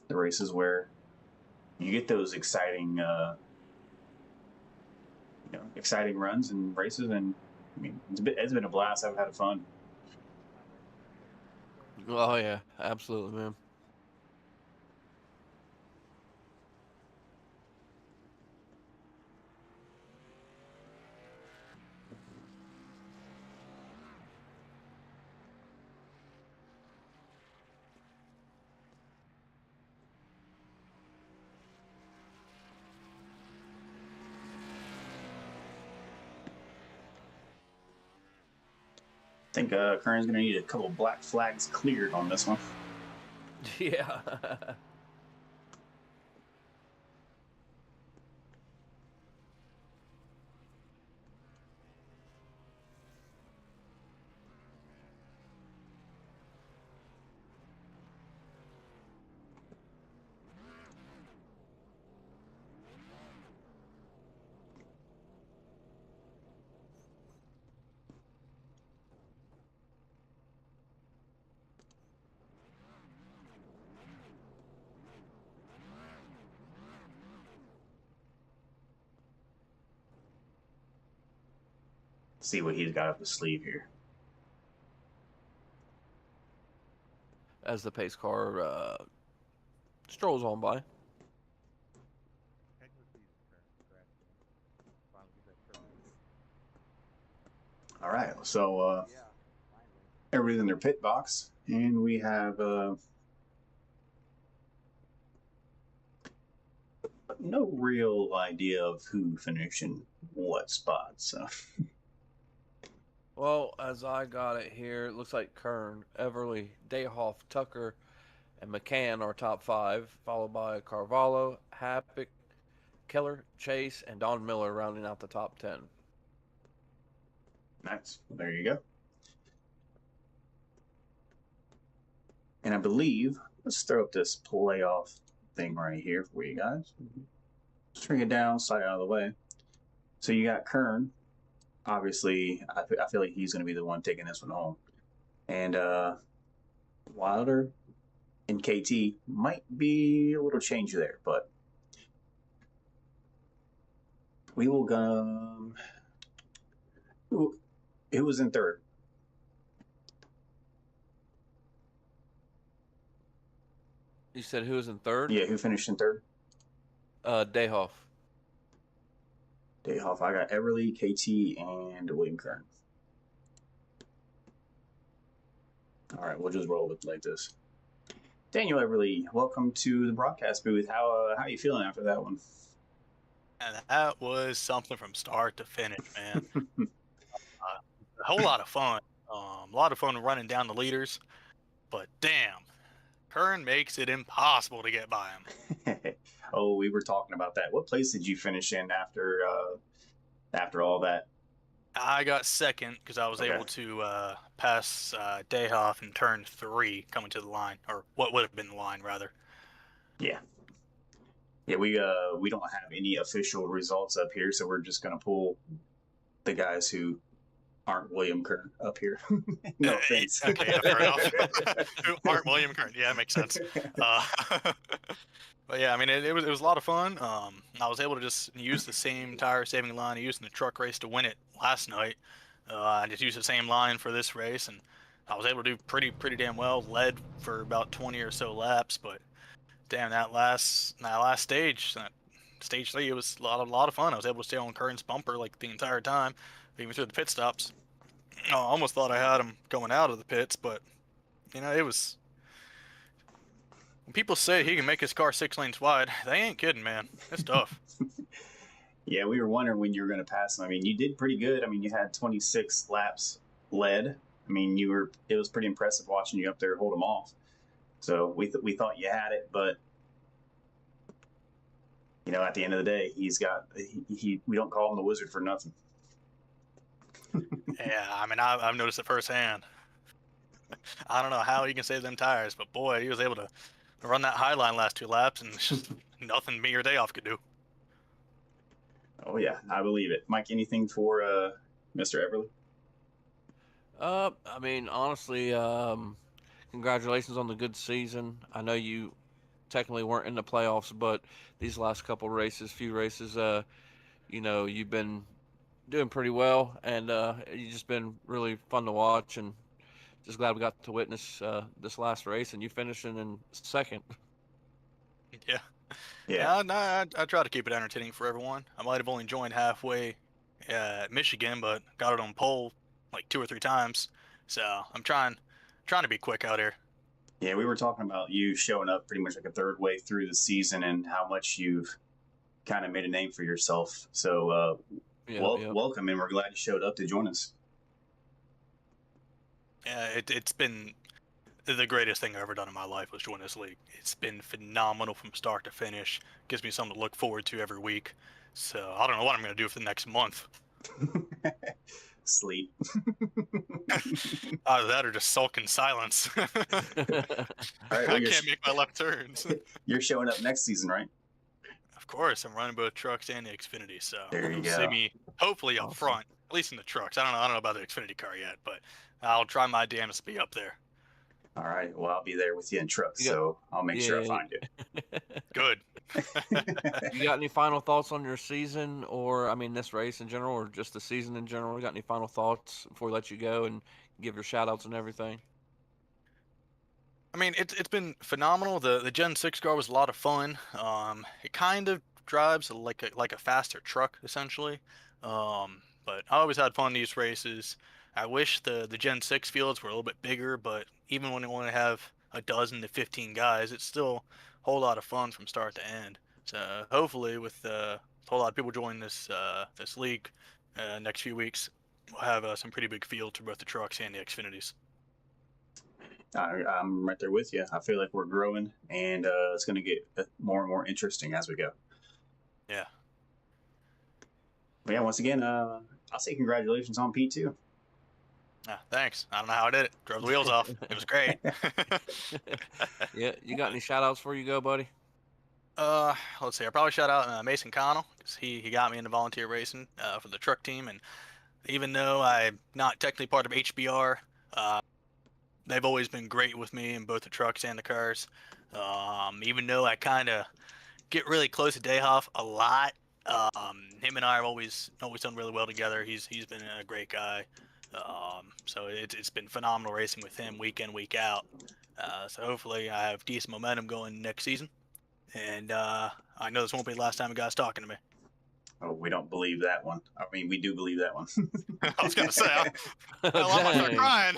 races where you get those exciting exciting runs and races. And I mean, it's been a blast. I've had fun. Oh yeah, absolutely, man. I think Kern's going to need a couple black flags cleared on this one. Yeah. see what he's got up his sleeve here. As the pace car strolls on by. All right, so everybody's in their pit box, and we have no real idea of who finished in what spot. So, Well, as I got it here, it looks like Kern, Everly, Dayhoff, Tucker, and McCann are top 5, followed by Carvalho, Happick, Keller, Chase, and Don Miller rounding out the top 10. nice. There you go. And I believe, let's throw up this playoff thing right here for you guys. String it down, slide it out of the way. So you got Kern. Obviously, I feel like he's going to be the one taking this one home. And Wilder and KT might be a little change there, but we will go. Who was in third? You said who was in third? Yeah, who finished in third? Dayhoff. Dayhoff. I got Everly, KT, and William Kern. All right, we'll just roll with like this. Daniel Everly, welcome to the broadcast booth. How are you feeling after that one? And that was something from start to finish, man. A whole lot of fun. A lot of fun running down the leaders, but damn, Kern makes it impossible to get by him. Oh, we were talking about that. What place did you finish in after all that? I got second because I was Okay. able to pass Dayhoff in turn 3 coming to the line, or what would have been the line, rather. Yeah. Yeah, we don't have any official results up here, so we're just gonna pull the guys who aren't William Kern up here. No offense. Okay, yeah, fair enough. Who aren't William Kern? Yeah, that makes sense. But yeah, I mean, it was a lot of fun. I was able to just use the same tire saving line I used in the truck race to win it last night. I just used the same line for this race, and I was able to do pretty damn well. Led for about 20 or so laps, but damn, that last stage, stage 3, it was a lot of fun. I was able to stay on Kern's bumper like the entire time, even through the pit stops. I almost thought I had him going out of the pits, but you know, it was. When people say he can make his car 6 lanes wide, they ain't kidding, man. It's tough. Yeah, we were wondering when you were going to pass him. I mean, you did pretty good. I mean, you had 26 laps led. I mean, it was pretty impressive watching you up there hold him off. So we thought you had it, but you know, at the end of the day, we don't call him the wizard for nothing. Yeah, I mean, I've noticed it firsthand. I don't know how he can save them tires, but boy, he was able to run that high line last 2 laps, and it's just nothing me or Dayhoff could do. Oh yeah, I believe it. Mike, anything for Mr. Everly? I mean, honestly, congratulations on the good season. I know you technically weren't in the playoffs, but these last few races, you know, you've been doing pretty well, and you've just been really fun to watch, and just glad we got to witness this last race, and you finishing in second. Yeah. Yeah. No, I try to keep it entertaining for everyone. I might have only joined halfway at Michigan, but got it on pole like 2 or 3 times. So I'm trying to be quick out here. Yeah, we were talking about you showing up pretty much like a third way through the season and how much you've kind of made a name for yourself. So welcome, and we're glad you showed up to join us. Yeah, it's been the greatest thing I've ever done in my life was join this league. It's been phenomenal from start to finish. Gives me something to look forward to every week. So I don't know what I'm going to do for the next month. Sleep. Either that or just sulk in silence. All right, I can't make my left turns. You're showing up next season, right? Of course, I'm running both trucks and the Xfinity, so there you you'll go. see me hopefully up front, at least in the trucks. I don't know about the Xfinity car yet, but I'll try my damnedest to be up there. All right. Well, I'll be there with you in trucks, You got- so I'll make sure I Yeah. find you. Good. You got any final thoughts on your season, or I mean, this race in general, or just the season in general? You got any final thoughts before we let you go and give your shout outs and everything? I mean, it's been phenomenal. The Gen 6 car was a lot of fun. It kind of drives like a faster truck essentially. But I always had fun in these races. I wish the Gen 6 fields were a little bit bigger, but even when you only have a dozen to 15 guys, it's still a whole lot of fun from start to end. So hopefully, with a whole lot of people joining this league next few weeks, we'll have some pretty big fields for both the trucks and the Xfinities. I'm right there with you. I feel like we're growing, and it's going to get more and more interesting as we go. Yeah. But yeah, once again, I'll say congratulations on P2. Thanks. I don't know how I did it. Drove the wheels off. It was great. Yeah, you got any shout outs before you go, buddy? Let's see. I probably shout out Mason Connell because he got me into volunteer racing for the truck team, and even though I'm not technically part of HBR, they've always been great with me in both the trucks and the cars. Even though I kind of get really close to Dayhoff a lot, him and I have always done really well together. He's been a great guy. So it's been phenomenal racing with him week in, week out. So hopefully I have decent momentum going next season. And I know this won't be the last time you guys talking to me. Oh, we don't believe that one. I mean, we do believe that one. I was gonna say, I'm gonna start crying.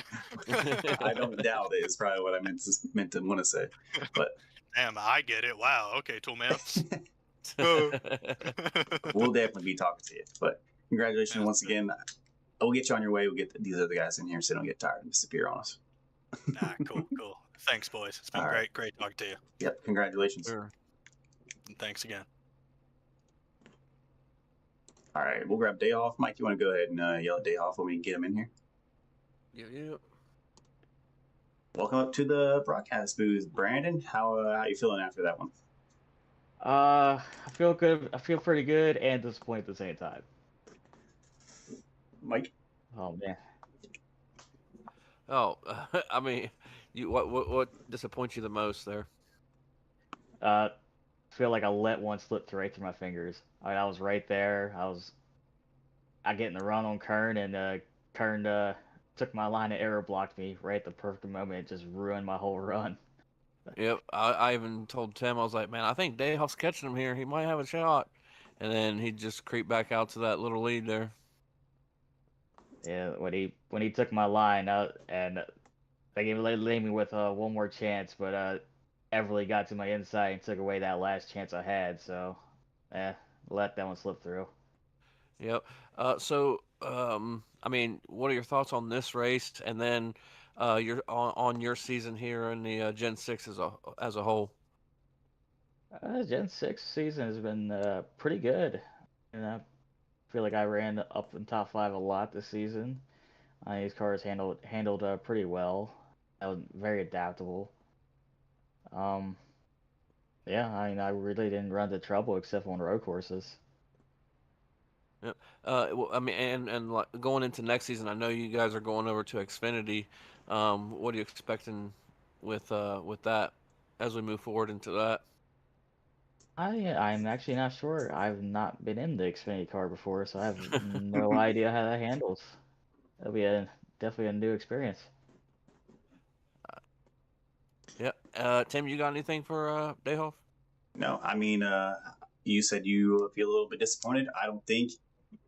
I don't doubt it. Is probably what I meant to want to say. But damn, I get it. Wow. Okay, tool man. we'll definitely be talking to you. But congratulations once again. We'll get you on your way. We'll get these other guys in here so they don't get tired and disappear on us. Cool. Thanks, boys. It's been great talking to you. Yep, congratulations. Sure. And thanks again. All right, we'll grab Dayhoff. Mike, you want to go ahead and yell at Dayhoff when we get him in here? Yep. Welcome up to the broadcast booth, Brandon. How you feeling after that one? I feel good. I feel pretty good and disappointed at the same time. Mike? Oh man. Oh, I mean, what disappoints you the most there? Feel like I let one slip right through my fingers. I was right there. I get in the run on Kern, and Kern took my line of error, blocked me right at the perfect moment. It just ruined my whole run. Yep, I even told Tim, I was like, man, I think Dayhoff's catching him here. He might have a shot. And then he just creeped back out to that little lead there. Yeah, when he took my line out, and they laid me with one more chance, but Everly got to my inside and took away that last chance I had. So, let that one slip through. Yep. I mean, what are your thoughts on this race, and then your on your season here in the Gen 6 as a whole? Gen 6 season has been pretty good, and I feel like I ran up in top 5 a lot this season. These cars handled pretty well. I was very adaptable. Yeah, I mean, I really didn't run into trouble except on road courses. Yep. Well, I mean, and like going into next season, I know you guys are going over to Xfinity. What are you expecting with that as we move forward into that? I'm actually not sure. I've not been in the Xfinity car before, so I have no idea how that handles. It'll be definitely a new experience. Yeah. Tim, you got anything for Dayhoff? No, I mean, you said you feel a little bit disappointed. I don't think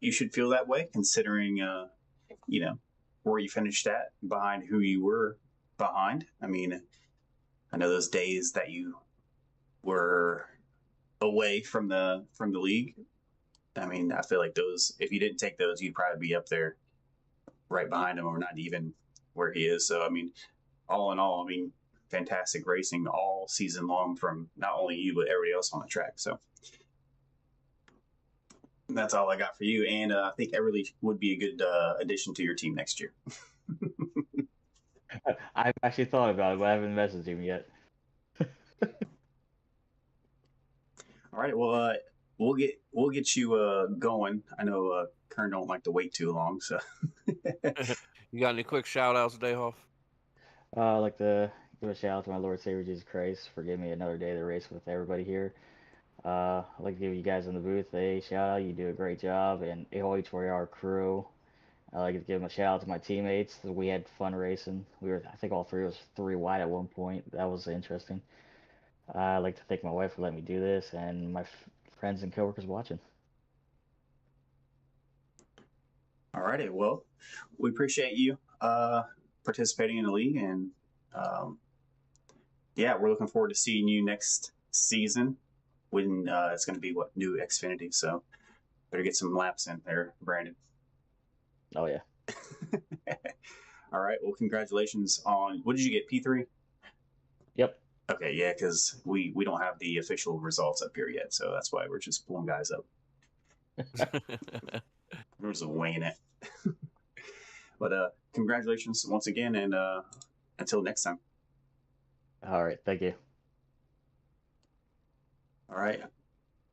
you should feel that way, considering, where you finished at behind who you were behind. I mean, I know those days that you were away from the league. I mean, I feel like those, if you didn't take those, you'd probably be up there right behind him or not even where he is. So, I mean, all in all, I mean, fantastic racing all season long from not only you, but everybody else on the track. So that's all I got for you. And I think Everly would be a good addition to your team next year. I've actually thought about it, but I haven't messaged him yet. All right. Well, we'll get you going. I know Kern don't like to wait too long, so. You got any quick shout outs, Dayhoff? I'd like to give a shout out to my Lord Savior Jesus Christ for giving me another day to race with everybody here. I'd like to give you guys in the booth a shout out. You do a great job, and HVRL crew. I'd like to give a shout out to my teammates. We had fun racing. I think all three of us three wide at one point. That was interesting. I'd like to thank my wife for letting me do this, and my friends and coworkers watching. Alrighty, well, we appreciate you participating in the league, and yeah, we're looking forward to seeing you next season when it's going to be new Xfinity. So better get some laps in there, Brandon. Oh yeah. All right. Well, congratulations on what did you get? P3. Yep. Okay, yeah, because we don't have the official results up here yet, so that's why we're just pulling guys up. We're just winging it. But congratulations once again, and until next time. All right. Thank you. All right.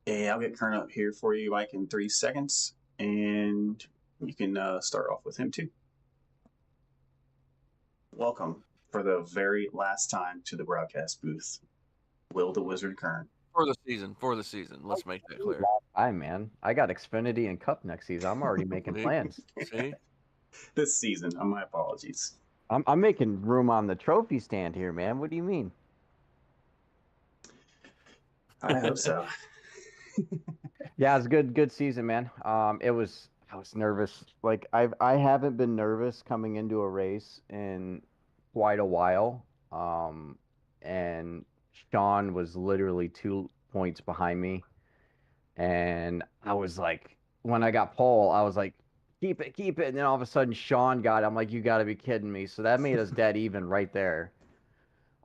Hey, I'll get Kern up here for you, Mike, in 3 seconds, and you can start off with him too. Welcome for the very last time to the broadcast booth, Will the Wizard Kern. For the season. Let's make that clear. Hi, man. I got Xfinity and Cup next season. I'm already making plans. See? This season, my apologies. I'm making room on the trophy stand here, man. What do you mean? I hope so. Yeah, it's a good season, man. I was nervous. Like I haven't been nervous coming into a race in quite a while. And Sean was literally 2 points behind me. And I was like, when I got pole, I was like, keep it. And then all of a sudden Sean got it. I'm like, you got to be kidding me. So that made us dead even right there.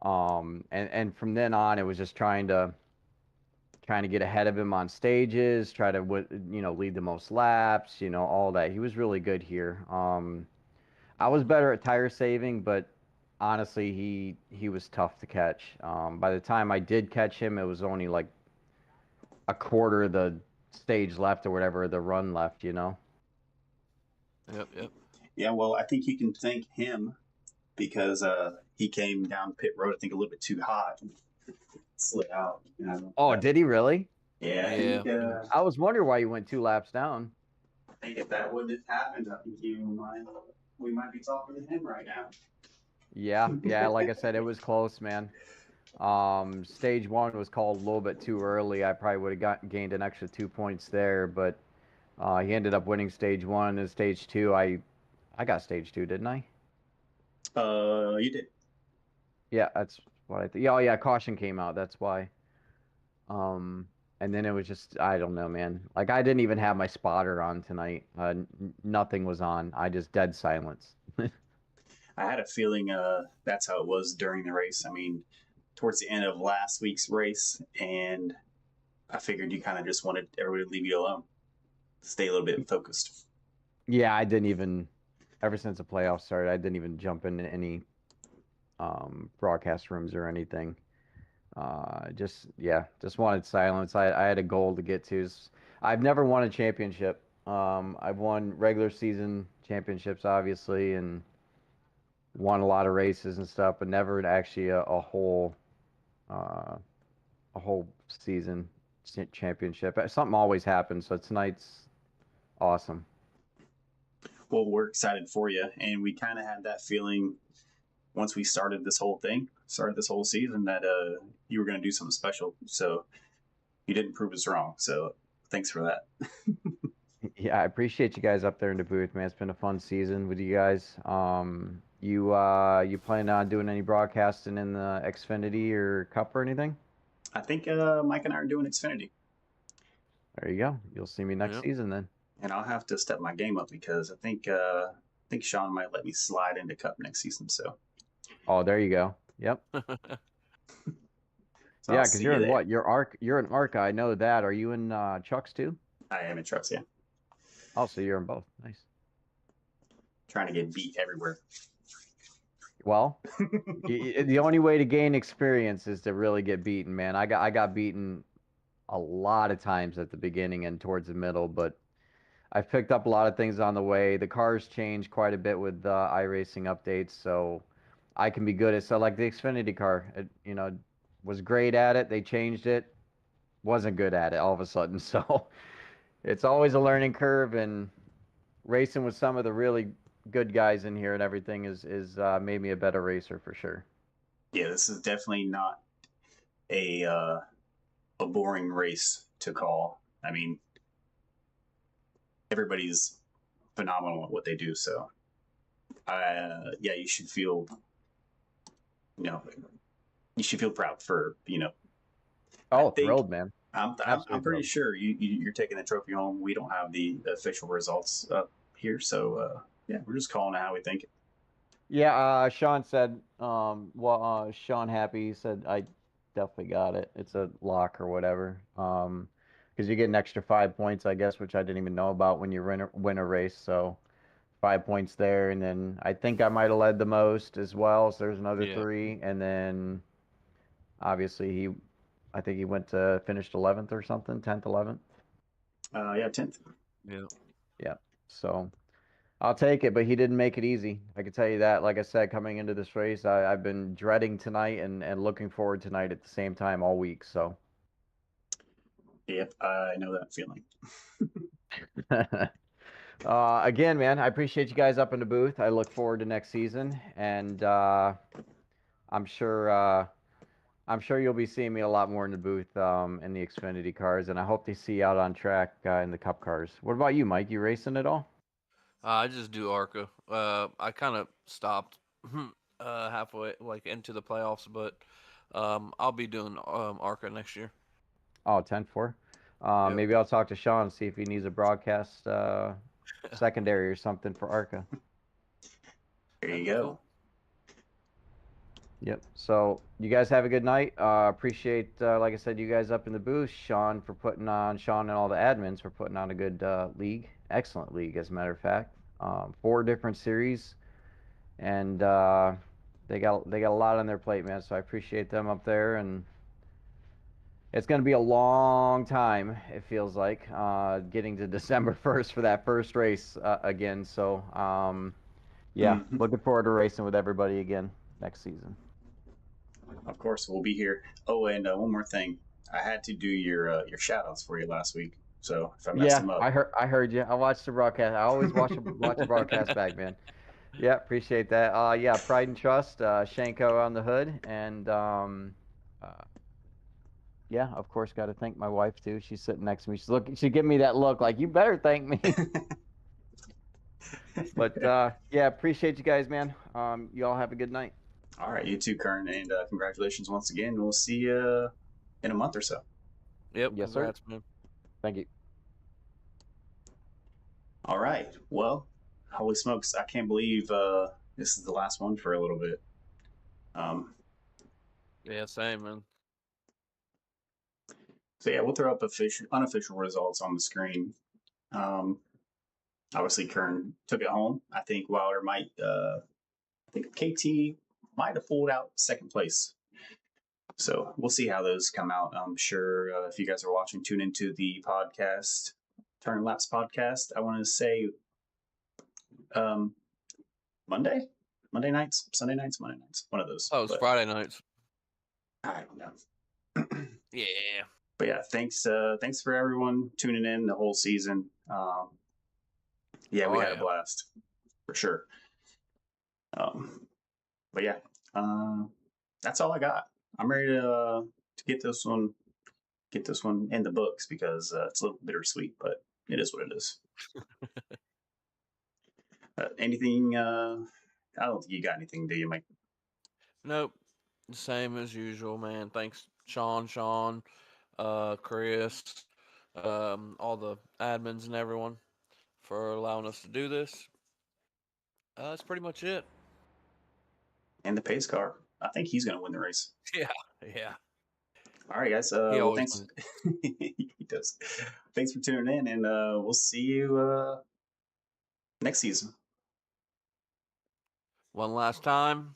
And from then on, it was just trying to get ahead of him on stages, try to lead the most laps, all that. He was really good here. I was better at tire saving, but honestly, he was tough to catch. By the time I did catch him, it was only like a quarter of the stage left or whatever, the run left, Yep. Yeah, well, I think you can thank him because he came down pit road, I think, a little bit too hot. Slid out. Oh, did he really? Yeah. Yeah. I think, I was wondering why you went 2 laps down. I think if that wouldn't have happened, I think we might be talking to him right now. Yeah, like I said, it was close, man. Stage 1 was called a little bit too early. I probably would have gained an extra 2 points there, but he ended up winning stage 1. And stage 2, I got stage 2, didn't I? You did. Yeah, that's what I think. Yeah, oh yeah, caution came out. That's why. And then it was just, I don't know, man. Like I didn't even have my spotter on tonight. Nothing was on. I just dead silence. I had a feeling that's how it was during the race. I mean, towards the end of last week's race, and I figured you kind of just wanted everybody to leave you alone, stay a little bit focused. Yeah, I didn't even. Ever since the playoffs started, I didn't even jump into any broadcast rooms or anything. Just wanted silence. I had a goal to get to. I've never won a championship. I've won regular season championships, obviously, and won a lot of races and stuff, but never actually a whole season championship. Something always happens, so tonight's awesome. Well, we're excited for you, and we kind of had that feeling once we started this whole season that you were going to do something special. So you didn't prove us wrong. So thanks for that. Yeah, I appreciate you guys up there in the booth, man. It's been a fun season with you guys. You planning on doing any broadcasting in the Xfinity or Cup or anything? I think Mike and I are doing Xfinity. There you go. You'll see me next season then. And I'll have to step my game up because I think Sean might let me slide into Cup next season. So. Oh, there you go. Yep. So yeah, because you're in what? You're in ARCA. I know that. Are you in Chucks too? I am in Trucks, yeah. Oh, so you're in both. Nice. Trying to get beat everywhere. Well, the only way to gain experience is to really get beaten, man. I got beaten a lot of times at the beginning and towards the middle, but I've picked up a lot of things on the way. The cars changed quite a bit with iRacing updates, so I can be good at. So like the Xfinity car, was great at it. They changed it, wasn't good at it all of a sudden. So it's always a learning curve, and racing with some of the really good guys in here and everything is made me a better racer for sure. Yeah, this is definitely not a boring race to call. I mean, everybody's phenomenal at what they do. So, yeah, you should feel, you should feel proud for, Oh, thrilled, man. I'm Absolutely pretty thrilled. sure you're taking the trophy home. We don't have the official results up here, so yeah, we're just calling it how we think it. Yeah, Sean said, Sean Happy said, I definitely got it. It's a lock or whatever. Because you get an extra 5 points, I guess, which I didn't even know about when you win a race. So 5 points there. And then I think I might have led the most as well. So there's another Yeah. 3. And then obviously I think he finished 11th or something, 10th, 11th. Yeah, 10th. Yeah. Yeah. So I'll take it, but he didn't make it easy. I can tell you that. Like I said, coming into this race, I've been dreading tonight and looking forward to tonight at the same time all week. So, Yep, I know that feeling. again, man, I appreciate you guys up in the booth. I look forward to next season, and I'm sure you'll be seeing me a lot more in the booth in the Xfinity cars, and I hope to see you out on track in the Cup cars. What about you, Mike? You racing at all? I just do ARCA. I kind of stopped halfway, like into the playoffs, but I'll be doing ARCA next year. Oh, 10-4. Yep. Maybe I'll talk to Sean and see if he needs a broadcast secondary or something for ARCA. There you That'd be go. cool. Yep. So you guys have a good night. Appreciate, like I said, you guys up in the booth. Sean and all the admins for putting on a good league. Excellent league, as a matter of fact. 4 different series, and they got a lot on their plate, man. So I appreciate them up there, and it's going to be a long time, it feels like, getting to December 1st for that first race again. So, yeah, looking forward to racing with everybody again next season. Of course, we'll be here. Oh, and one more thing. I had to do your shout-outs for you last week. So if I messed them up. I heard you. I watched the broadcast. I always watch the broadcast back, man. Yeah, appreciate that. Yeah, Pride and Trust, Shanko on the hood, and yeah, of course, got to thank my wife too. She's sitting next to me. She gave me that look like, you better thank me. But yeah, appreciate you guys, man. You all have a good night. All right, you too, Kern, and congratulations once again. We'll see you in a month or so. Yep. Yes, Congrats, sir. man. Thank you. All right. Well, holy smokes, I can't believe this is the last one for a little bit. Yeah, same, man. So yeah, we'll throw up unofficial results on the screen. Obviously, Kern took it home. I think Wilder might. I think KT might have pulled out second place. So we'll see how those come out. I'm sure if you guys are watching, tune into the podcast, Turn Laps podcast. I want to say Monday nights, Sunday nights, Monday nights, one of those. Oh, it's Friday nights. I don't know. Yeah. But yeah, thanks for everyone tuning in the whole season. Yeah, we had a blast for sure. But yeah, that's all I got. I'm ready to get this one in the books because it's a little bittersweet, but it is what it is. Anything? I don't think you got anything, do you, Mike? Nope. Same as usual, man. Thanks, Sean, Chris, all the admins and everyone for allowing us to do this. That's pretty much it. And the pace car. I think he's going to win the race. Yeah. All right, guys. He always thanks. He does. Thanks for tuning in, and we'll see you next season. One last time.